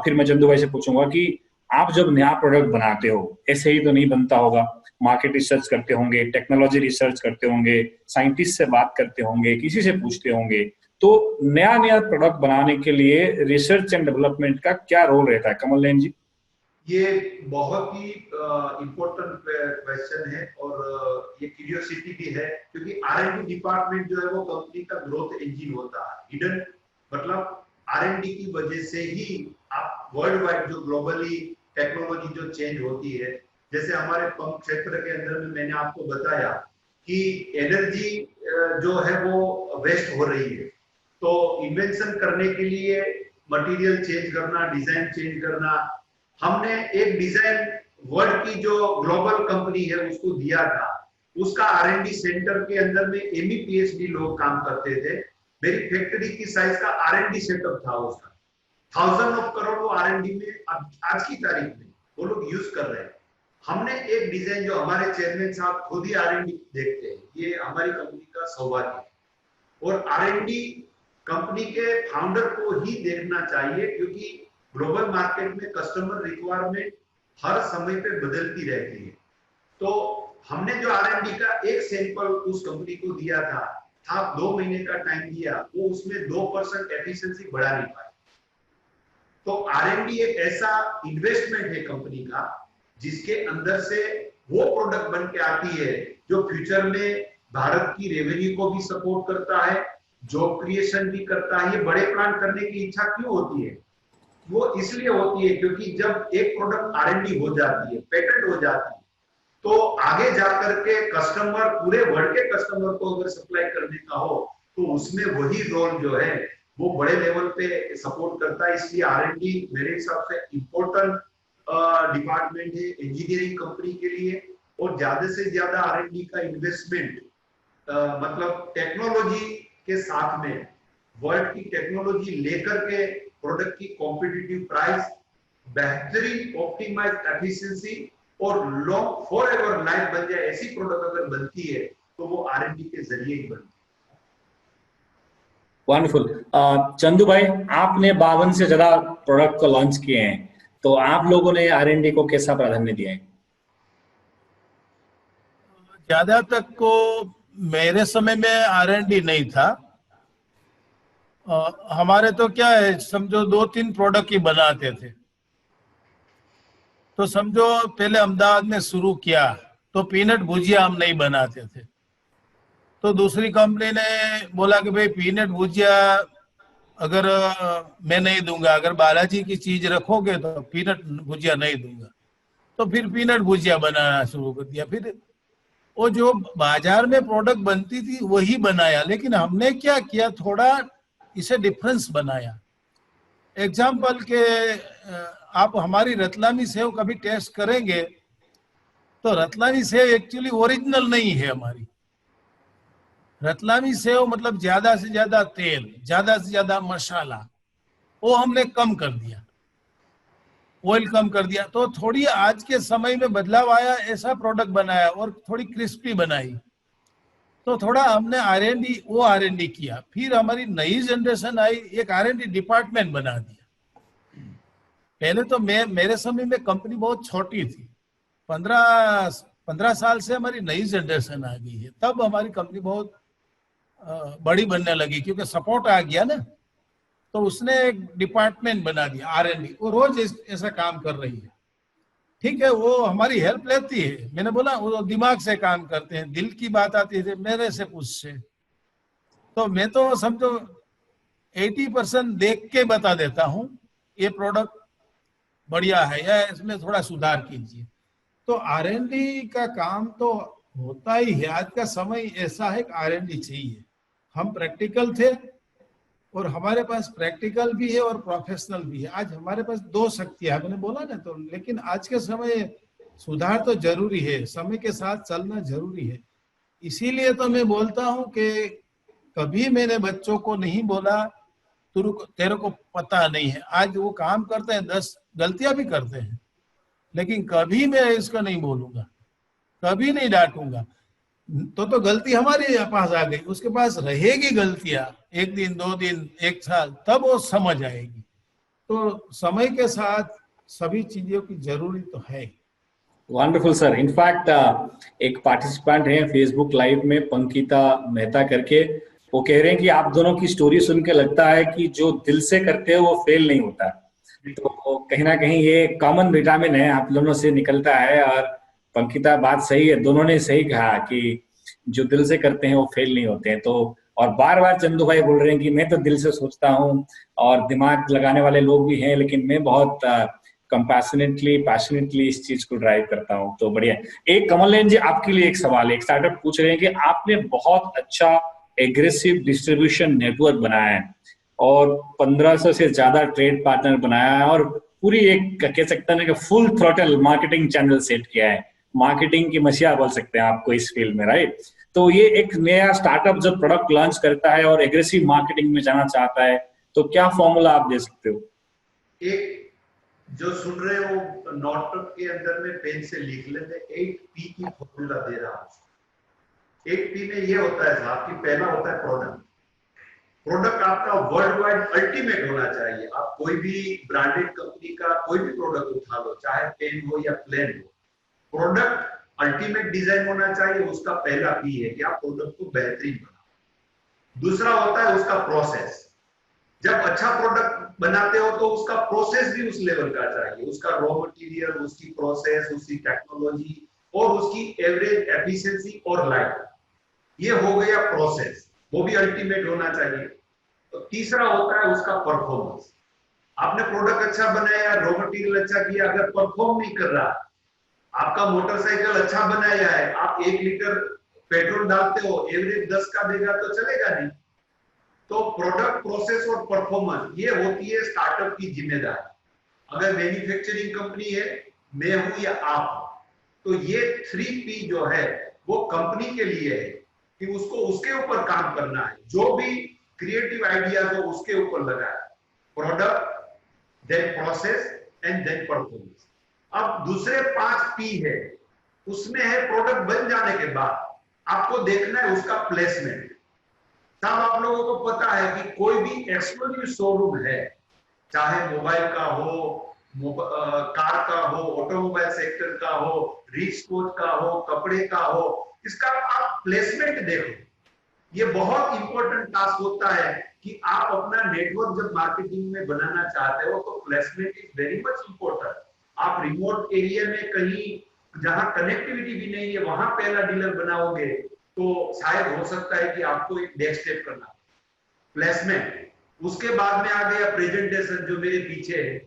फिर मैं चंदू भाई से पूछूंगा कि आप जब नया प्रोडक्ट बनाते हो, ऐसे ही तो नहीं बनता होगा, मार्केट रिसर्च करते होंगे, टेक्नोलॉजी रिसर्च करते होंगे, साइंटिस्ट से बात करते होंगे, किसी से पूछते होंगे। तो नया प्रोडक्ट बनाने के लिए रिसर्च एंड डेवलपमेंट का क्या रोल रहता है, कमल नयन जी? ये बहुत ही इम्पोर्टेंट क्वेश्चन है और ये क्यूरियोसिटी भी है, क्योंकि R&D डिपार्टमेंट जो है वो कंपनी का ग्रोथ इंजन होता है। हिडन मतलब R&D की वजह से ही आप वर्ल्ड वाइड जो ग्लोबली टेक्नोलॉजी जो चेंज होती है, जैसे हमारे पंप क्षेत्र के अंदर में मैंने आपको बताया कि एनर्जी जो है वो वेस्ट हो रही है। तो इन्वेंशन करने के लिए मटेरियल चेंज करना, डिजाइन चेंज करना, हमने एक डिजाइन वर्ल्ड की जो ग्लोबल कंपनी है उसको दिया था। उसका R&D सेंटर के अंदर में ME PhD लोग काम करते थे। मेरी फैक्ट्री की साइज का R&D सेटअप था उसका। 1000 ऑफ करोड़ वो R&D में आज की तारीख में वो लोग यूज कर रहे हैं। हमने एक डिजाइन जो हमारे चेयरमैन साहब खुद ही R&D देखते हैं, ये हमारी कंपनी का सौभाग्य है। और R&D कंपनी के फाउंडर को ही देखना चाहिए, क्योंकि ग्लोबल मार्केट में कस्टमर रिक्वायरमेंट हर समय पे बदलती रहती है। तो हमने जो R&D का एक सैंपल उस कंपनी को दिया था 2 महीने का टाइम दिया, वो उसमें 2% एफिशिएंसी बढ़ा नहीं पाए। तो R&D एक ऐसा इन्वेस्टमेंट है कंपनी का जिसके अंदर से वो प्रोडक्ट बन के आती है जो फ्यूचर में भारत की रेवेन्यू को भी सपोर्ट करता है, जॉब क्रिएशन भी करता है। ये बड़े प्लान करने की इच्छा क्यों होती है? वो इसलिए होती है क्योंकि जब एक प्रोडक्ट R&D हो जाती है, पेटेंट हो जाती है, तो आगे जाकर के कस्टमर, पूरे वर्ल्ड के कस्टमर को अगर सप्लाई करने का हो तो उसमें वही रोल जो है वो बड़े लेवल पे सपोर्ट करता है। इसलिए R&D मेरे हिसाब से इम्पोर्टेंट डिपार्टमेंट है इंजीनियरिंग कंपनी के लिए। और ज्यादा से ज्यादा R&D का इन्वेस्टमेंट मतलब टेक्नोलॉजी के साथ में, वर्ल्ड की टेक्नोलॉजी लेकर के प्रोडक्ट की कॉम्पिटिटिव प्राइस, बेहतरीन ऑप्टिमाइज्ड एफिशिएंसी और लॉन्ग फॉर एवर लाइफ बन जाए, ऐसी प्रोडक्ट अगर बनती है तो वो R&D के जरिए ही बनती है। वंडरफुल। चंदू भाई, आपने 52 से ज्यादा प्रोडक्ट को लॉन्च किए हैं, तो आप लोगों ने R&D को कैसा प्राधान्य दिया है? ज्यादा तक को मेरे समय में R&D नहीं था। हमारे तो क्या है, समझो 2-3 प्रोडक्ट ही बनाते थे। तो समझो पहले अहमदाबाद में शुरू किया तो पीनट भुजिया हम नहीं बनाते थे। तो दूसरी कंपनी ने बोला कि भाई पीनट भुजिया अगर मैं नहीं दूंगा, अगर बालाजी की चीज रखोगे तो पीनट भुजिया नहीं दूंगा। तो फिर पीनट भुजिया बनाना शुरू कर दिया। फिर वो जो बाजार में प्रोडक्ट बनती थी वही बनाया, लेकिन हमने क्या किया, थोड़ा इसे डिफरेंस बनाया। एग्जाम्पल के आप हमारी रतलामी सेव कभी टेस्ट करेंगे तो रतलामी सेव एक्चुअली ओरिजिनल नहीं है। हमारी रतलामी सेव मतलब ज्यादा से ज्यादा तेल, ज्यादा से ज्यादा मसाला, वो हमने कम कर दिया, ऑयल कम कर दिया। तो थोड़ी आज के समय में बदलाव आया, ऐसा प्रोडक्ट बनाया और थोड़ी क्रिस्पी बनाई। तो थोड़ा हमने R&D किया। फिर हमारी नई जनरेशन आई, एक R&D डिपार्टमेंट बना दिया। पहले तो मेरे समय में कंपनी बहुत छोटी थी, 15 साल से हमारी नई जनरेशन आ गई है, तब हमारी कंपनी बहुत बड़ी बनने लगी क्योंकि सपोर्ट आ गया ना। तो उसने एक डिपार्टमेंट बना दिया R&D, वो रोज ऐसा काम कर रही है। ठीक है, वो हमारी हेल्प लेती है। मैंने बोला वो दिमाग से काम करते हैं, दिल की बात आती है मेरे से पूछे। तो मैं तो समझो 80% देख के बता देता हूँ ये प्रोडक्ट बढ़िया है या इसमें थोड़ा सुधार कीजिए। तो R&D का काम तो होता ही है। आज का समय ऐसा है कि R&D चाहिए। हम प्रैक्टिकल थे और हमारे पास प्रैक्टिकल भी है और प्रोफेशनल भी है। आज हमारे पास 2 शक्तियां, मैंने बोला ना। तो लेकिन आज के समय सुधार तो जरूरी है, समय के साथ चलना जरूरी है। इसीलिए तो मैं बोलता हूं कि कभी मैंने बच्चों को नहीं बोला तेरे को पता नहीं है। आज वो काम करते हैं, 10 गलतियां भी करते हैं, लेकिन कभी मैं इसका नहीं बोलूंगा, कभी नहीं डांटूंगा। तो गलती हमारे पास आ गई, उसके पास रहेगी गलतियां 1 दिन 2 दिन 1 साल, तब वो समझ आएगी। तो समय के साथ सभी चीजों की जरूरी तो है। Wonderful sir. इनफैक्ट एक पार्टिसिपेंट है फेसबुक लाइव में, पंकिता मेहता करके, वो कह रहे हैं कि आप दोनों की स्टोरी सुन के लगता है कि जो दिल से करते हो वो फेल नहीं होता। तो कहीं ना कहीं ये कॉमन विटामिन है, आप दोनों से निकलता है। और पंकिता, बात सही है, दोनों ने सही कहा कि जो दिल से करते हैं वो फेल नहीं होते हैं। तो और बार बार चंदू भाई बोल रहे हैं कि मैं तो दिल से सोचता हूँ, और दिमाग लगाने वाले लोग भी हैं, लेकिन मैं बहुत कंपैशनेटली, पैशनेटली इस चीज को ड्राइव करता हूँ। तो बढ़िया। एक कमलनयन जी, आपके लिए एक सवाल है। एक स्टार्टअप पूछ रहे हैं कि आपने बहुत अच्छा एग्रेसिव डिस्ट्रीब्यूशन नेटवर्क बनाया है और 1500 से ज्यादा ट्रेड पार्टनर बनाया है और पूरी एक कह सकते हैं कि full throttle marketing channel set किया है। मार्केटिंग की मसीहा बोल सकते हैं आपको इस फील्ड में, राइट? तो ये एक नया स्टार्टअप जब प्रोडक्ट लॉन्च करता है और एग्रेसिव मार्केटिंग में जाना चाहता है, तो क्या फॉर्मूला आप दे सकते हो? एक जो सुन रहे हो नोटबुक के अंदर में पेन से लिख लेते, 8P की फॉर्मूला दे रहा हूं। 8P में ये होता है साहब कि पहला होता है प्रोडक्ट, प्रोडक्ट आपका वर्ल्ड वाइड अल्टीमेट होना चाहिए। आप कोई भी ब्रांडेड कंपनी का कोई भी प्रोडक्ट उठा लो, चाहे पेन हो या प्लेन हो, प्रोडक्ट अल्टीमेट डिजाइन होना चाहिए। उसका पहला पी है कि आप प्रोडक्ट को बेहतरीन बनाओ। दूसरा होता है उसका प्रोसेस। जब अच्छा प्रोडक्ट बनाते हो तो उसका प्रोसेस भी उस लेवल का चाहिए, उसका रॉ मटेरियल, उसकी प्रोसेस, उसकी टेक्नोलॉजी और उसकी एवरेज एफिशिएंसी और लाइफ, ये हो गया प्रोसेस, वो भी अल्टीमेट होना चाहिए। तो तीसरा होता है उसका परफॉर्मेंस। आपने प्रोडक्ट अच्छा बनाया, रॉ मटेरियल अच्छा किया, अगर परफॉर्म नहीं कर रहा, आपका मोटरसाइकिल अच्छा बनाया है, आप 1 लीटर पेट्रोल डालते हो, एवरेज 10 का देगा तो चलेगा नहीं। तो प्रोडक्ट, प्रोसेस और परफॉर्मेंस, ये होती है स्टार्टअप की जिम्मेदारी। अगर मैन्युफैक्चरिंग कंपनी है, मैं हूं या आप हो, तो ये 3P जो है वो कंपनी के लिए है कि उसको उसके ऊपर काम करना है, जो भी क्रिएटिव आइडियाज हो उसके ऊपर लगाए, product, then process and then performance. अब दूसरे 5P है, उसमें है प्रोडक्ट बन जाने के बाद आपको देखना है उसका प्लेसमेंट। तब आप लोगों को पता है कि कोई भी एक्सक्लूसिव शोरूम है, चाहे मोबाइल का हो, कार का हो, ऑटोमोबाइल सेक्टर का हो, रिच स्पोर्ट का हो, कपड़े का हो, इसका आप प्लेसमेंट देखो। ये बहुत इंपॉर्टेंट टास्क होता है कि आप अपना नेटवर्क जब मार्केटिंग में बनाना चाहते हो तो placement is very much important. आप रिमोट एरिया में कहीं जहां कनेक्टिविटी भी नहीं है वहां पहला डीलर बनाओगे तो शायद हो सकता है कि आपको एक नेक्स्ट स्टेप करना, प्लेसमेंट। उसके बाद में आ गया प्रेजेंटेशन, जो मेरे पीछे है।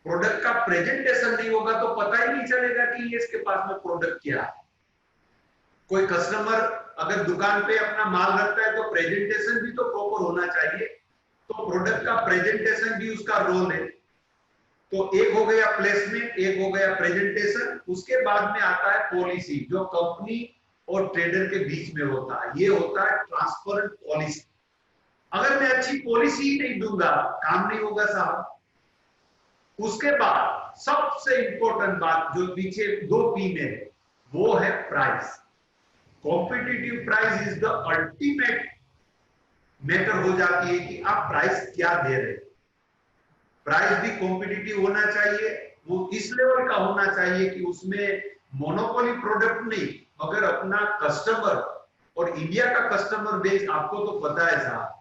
प्रोडक्ट का प्रेजेंटेशन नहीं होगा तो पता ही नहीं चलेगा कि ये इसके पास में प्रोडक्ट क्या है। कोई कस्टमर अगर दुकान पे अपना माल रखता है तो प्रेजेंटेशन भी तो प्रॉपर होना चाहिए। तो प्रोडक्ट का प्रेजेंटेशन भी उसका रोल है। तो एक हो गया प्लेसमेंट, एक हो गया प्रेजेंटेशन। उसके बाद में आता है पॉलिसी, जो कंपनी और ट्रेडर के बीच में होता है। ये होता है ट्रांसपेरेंट पॉलिसी। अगर मैं अच्छी पॉलिसी ही नहीं दूंगा, काम नहीं होगा साहब। उसके बाद सबसे इंपॉर्टेंट बात जो पीछे 2P में है, वो है price. Competitive price is the ultimate matter हो जाती है कि आप प्राइस क्या दे रहे हैं। प्राइस भी कॉम्पिटिटिव होना चाहिए, वो इस लेवल का होना चाहिए कि उसमें मोनोपोली प्रोडक्ट नहीं, मगर अपना कस्टमर और इंडिया का कस्टमर बेस आपको तो पता है साहब,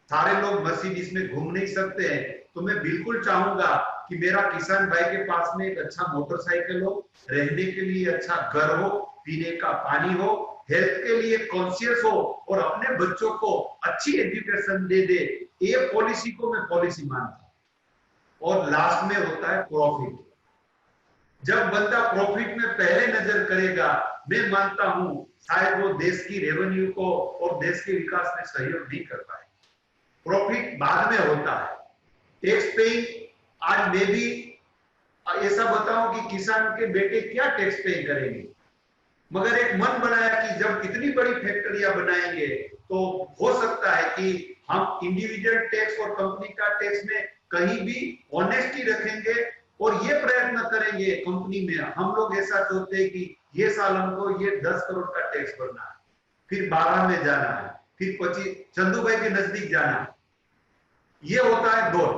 सारे लोग मर्सिडीज में घूम नहीं सकते हैं। तो मैं बिल्कुल चाहूंगा कि मेरा किसान भाई के पास में एक अच्छा मोटरसाइकिल हो, रहने के लिए अच्छा घर हो, पीने का पानी हो, हेल्थ के लिए कॉन्शियस हो और अपने बच्चों को अच्छी एजुकेशन दे दे। ये पॉलिसी को मैं पॉलिसी मानता हूं। और लास्ट में होता है प्रॉफिट। जब बंदा प्रॉफिट में पहले नजर करेगा, मैं मानता हूं शायद वो देश की रेवेन्यू को और देश के विकास में सहयोग नहीं कर पाए। प्रॉफिट बाद में होता है। टैक्स पेइंग, आज मैं भी ऐसा बताऊं कि किसान के बेटे क्या टैक्स पे करेंगे, मगर एक मन बनाया कि जब इतनी बड़ी फैक्ट्रियां बनाएंगे तो हो सकता है कि हम इंडिविजुअल टैक्स और कंपनी का टैक्स में कहीं भी ऑनेस्टी रखेंगे और ये प्रयत्न करेंगे। कंपनी में हम लोग ऐसा सोचते हैं कि ये साल हमको ये 10 करोड़ का टैक्स भरना है, फिर 12 में जाना है, फिर 25 चंदू भाई के नजदीक जाना है। ये होता है दौड़।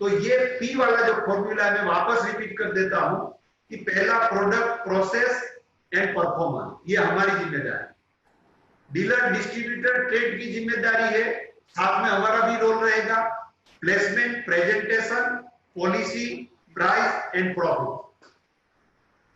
तो ये P वाला जो फॉर्मूला है, मैं वापस रिपीट कर देता हूं कि पहला प्रोडक्ट, प्रोसेस एंड परफॉर्मेंस, ये हमारी जिम्मेदारी। डीलर, डिस्ट्रीब्यूटर, ट्रेड की जिम्मेदारी है, साथ में हमारा भी रोल रहेगा। Placement, presentation, policy, price and profit.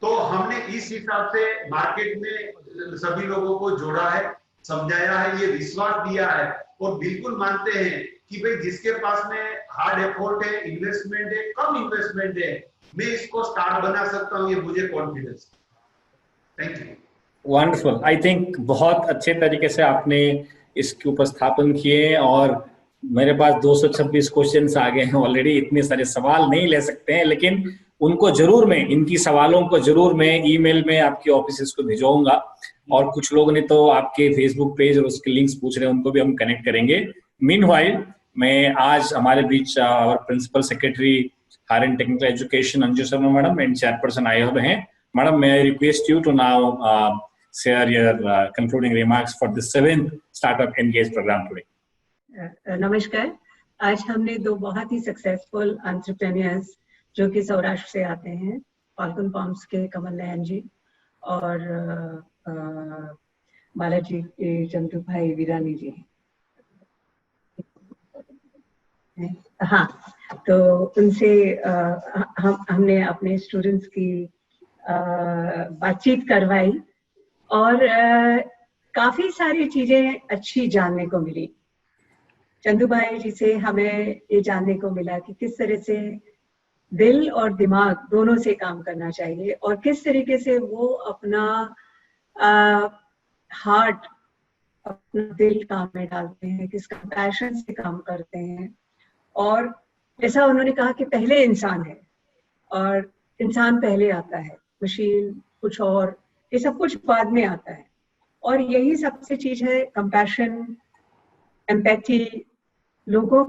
तो हमने इस हिसाब से मार्केट में सभी लोगों को जोड़ा है, समझाया है, ये विश्वास दिया है और बिल्कुल मानते हैं कि भाई जिसके पास में हार्ड एफर्ट है, इन्वेस्टमेंट है, कम इन्वेस्टमेंट है, मैं इसको स्टार्ट बना सकता हूं, ये मुझे confidence. Thank you. Wonderful. I think बहुत अच्छे तरीके से आपने इसके उपस्थापन किए और मेरे पास 226 क्वेश्चंस आ गए हैं ऑलरेडी। इतने सारे सवाल नहीं ले सकते हैं, लेकिन उनको जरूर मैं, इनकी सवालों को जरूर मैं ईमेल में आपके ऑफिसेस को भिजवाऊंगा। और कुछ लोगों ने तो आपके फेसबुक पेज और उसके लिंक्स पूछ रहे हैं, उनको भी हम कनेक्ट करेंगे। मीनवाइल मैं आज हमारे बीच our principal secretary higher and technical education Anju Sharma madam and chairperson आए हैं। Madam, may I request you to now share your concluding remarks for the 7th Startup Engage program today? नमस्कार। आज हमने दो बहुत ही सक्सेसफुल एंटरप्रेन्योर्स जो कि सौराष्ट्र से आते हैं, फाल्कन फार्म्स के कमल नयन जी और बालाजी के चंदू भाई वीरानी जी। हाँ, तो उनसे हमने अपने स्टूडेंट्स की बातचीत करवाई और काफी सारी चीजें अच्छी जानने को मिली। चंदू भाई जी से हमें ये जानने को मिला कि किस तरह से दिल और दिमाग दोनों से काम करना चाहिए और किस तरीके से वो अपना हार्ट, अपना दिल काम में डालते हैं, किस पैशन से काम करते हैं। और जैसा उन्होंने कहा कि पहले इंसान है और इंसान पहले आता है, मशीन कुछ और, ये सब कुछ बाद में आता है। और यही सबसे चीज है, कंपैशन, एम्पैथी, लोगों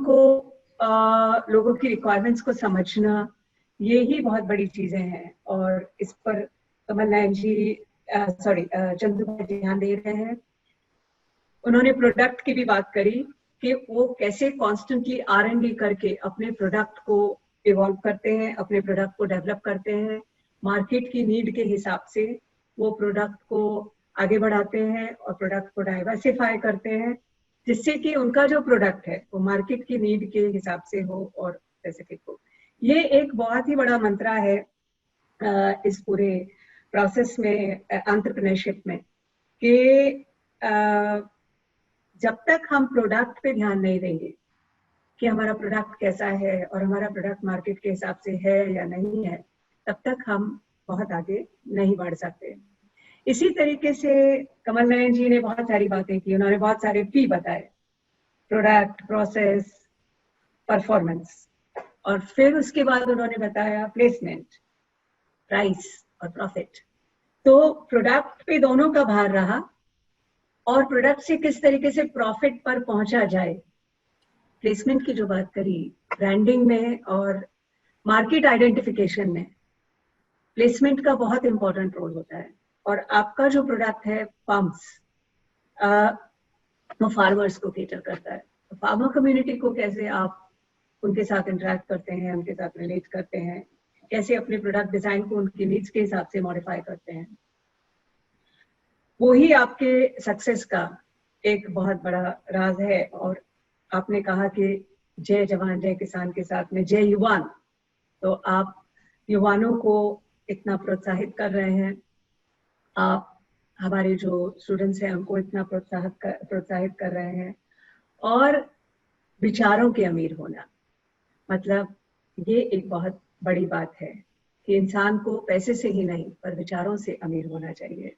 की रिक्वायरमेंट्स को समझना, ये ही बहुत बड़ी चीजें हैं। और इस पर कमल नयन जी चंदू भाई ध्यान दे रहे हैं। उन्होंने प्रोडक्ट की भी बात करी कि वो कैसे कॉन्स्टेंटली R&D करके अपने प्रोडक्ट को इवॉल्व करते हैं, अपने प्रोडक्ट को डेवलप करते हैं, मार्केट की नीड के हिसाब से वो प्रोडक्ट को आगे बढ़ाते हैं और प्रोडक्ट को डाइवर्सिफाई करते हैं, जिससे कि उनका जो प्रोडक्ट है वो मार्केट की नीड के हिसाब से हो और स्पेसिफिक हो। ये एक बहुत ही बड़ा मंत्रा है इस पूरे प्रोसेस में, एंटरप्रेन्योरशिप में, कि जब तक हम प्रोडक्ट पे ध्यान नहीं देंगे कि हमारा प्रोडक्ट कैसा है और हमारा प्रोडक्ट मार्केट के हिसाब से है या नहीं है, तब तक हम बहुत आगे नहीं बढ़ सकते। इसी तरीके से कमल नयन जी ने बहुत सारी बातें की, उन्होंने बहुत सारे P बताए, प्रोडक्ट, प्रोसेस, परफॉर्मेंस, और फिर उसके बाद उन्होंने बताया प्लेसमेंट, प्राइस और प्रॉफिट। तो प्रोडक्ट पे दोनों का भार रहा और प्रोडक्ट से किस तरीके से प्रॉफिट पर पहुंचा जाए। प्लेसमेंट की जो बात करी, ब्रांडिंग में और मार्केट आइडेंटिफिकेशन में प्लेसमेंट का बहुत इंपॉर्टेंट रोल होता है। और आपका जो प्रोडक्ट है पंप्स, वो फार्मर्स को केटर करता है। तो फार्मर कम्युनिटी को कैसे आप उनके साथ इंटरेक्ट करते हैं, उनके साथ रिलेट करते हैं, कैसे अपने प्रोडक्ट डिजाइन को उनकी नीड्स के हिसाब से मॉडिफाई करते हैं, वो ही आपके सक्सेस का एक बहुत बड़ा राज है। और आपने कहा कि जय जवान जय किसान के साथ में जय युवान, तो आप युवानों को इतना प्रोत्साहित कर रहे हैं, आप हमारे जो स्टूडेंट्स हैं उनको इतना प्रोत्साहित कर रहे हैं। और विचारों के अमीर होना, मतलब ये एक बहुत बड़ी बात है कि इंसान को पैसे से ही नहीं पर विचारों से अमीर होना चाहिए।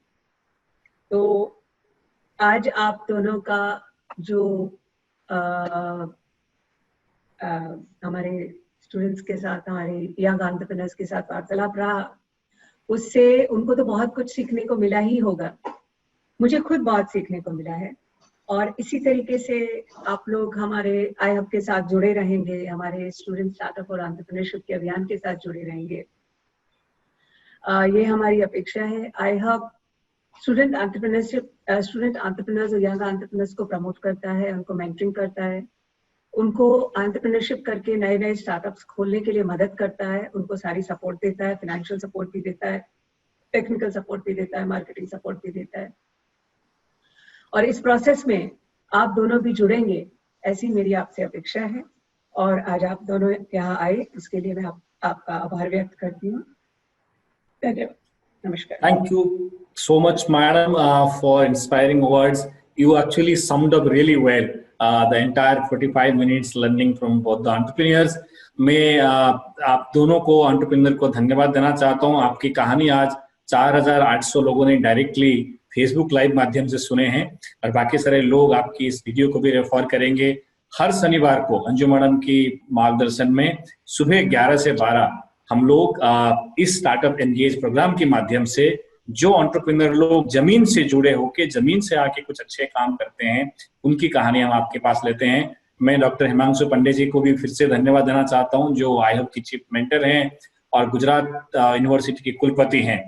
तो आज आप दोनों का जो हमारे स्टूडेंट्स के साथ, हमारे यंग एंटरप्रेन्योर्स के साथ वार्तालाप रहा, उससे उनको तो बहुत कुछ सीखने को मिला ही होगा। मुझे खुद बहुत सीखने को मिला है। और इसी तरीके से आप लोग हमारे iHub के साथ जुड़े रहेंगे, हमारे स्टूडेंट स्टार्टअप और एंटरप्रेन्योरशिप के अभियान के साथ जुड़े रहेंगे, ये हमारी अपेक्षा है। iHub स्टूडेंट एंटरप्रेन्योर्स और यंग एंटरप्रेन्योर्स को प्रमोट करता है, उनको मेंटरिंग करता है, उनको एंटरप्रेन्योरशिप करके नए नए स्टार्टअप्स खोलने के लिए मदद करता है, उनको सारी सपोर्ट देता है, फाइनेंशियल सपोर्ट भी देता है, टेक्निकल सपोर्ट भी देता है, मार्केटिंग सपोर्ट भी देता है। और इस प्रोसेस में आप दोनों भी जुड़ेंगे, ऐसी मेरी आपसे अपेक्षा है। और आज आप दोनों यहाँ आए, इसके लिए मैं आपका आभार व्यक्त करती हूँ। धन्यवाद, नमस्कार। Thank you so much, madam, for inspiring words. You actually summed up really well the entire 45 minutes learning from both the entrepreneurs. मैं आप दोनों को, एंटरप्रेन्योर को धन्यवाद देना चाहता हूँ। आपकी कहानी आज 4800 लोगों ने डायरेक्टली फेसबुक लाइव माध्यम से सुने हैं और बाकी सारे लोग आपकी इस वीडियो को भी रेफर करेंगे। हर शनिवार को अंजू मैडम की मार्गदर्शन में सुबह 11 से 12 हम लोग इस स्टार्टअप एंगेज प्रोग्राम के माध्यम से जो एंटरप्रेन्योर लोग जमीन से जुड़े होके जमीन से आके कुछ अच्छे काम करते हैं, उनकी कहानी हम आपके पास लेते हैं। मैं डॉक्टर हिमांशु पंडे जी को भी फिर से धन्यवाद देना चाहता हूं, जो iHub की चीफ मेंटर हैं और गुजरात यूनिवर्सिटी के कुलपति हैं।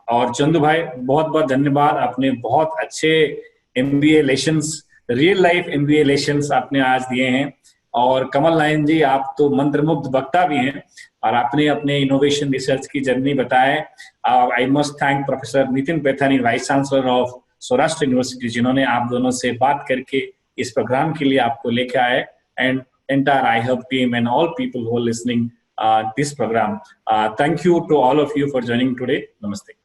और चंदू भाई, बहुत बहुत धन्यवाद, आपने बहुत अच्छे MBA lessons real life MBA lesions आपने आज दिए हैं। और कमल नयन जी, आप तो मंत्रमुग्ध वक्ता भी हैं और आपने अपने इनोवेशन रिसर्च की जर्नी बताए। I must thank professor Nitin Paithani, vice chancellor of Saurashtra university, जिन्होंने आप दोनों से बात करके इस प्रोग्राम के लिए आपको लेके आए, and entire iHub team and all people who are listening this program. Thank you to all of you for joining today. Namaste.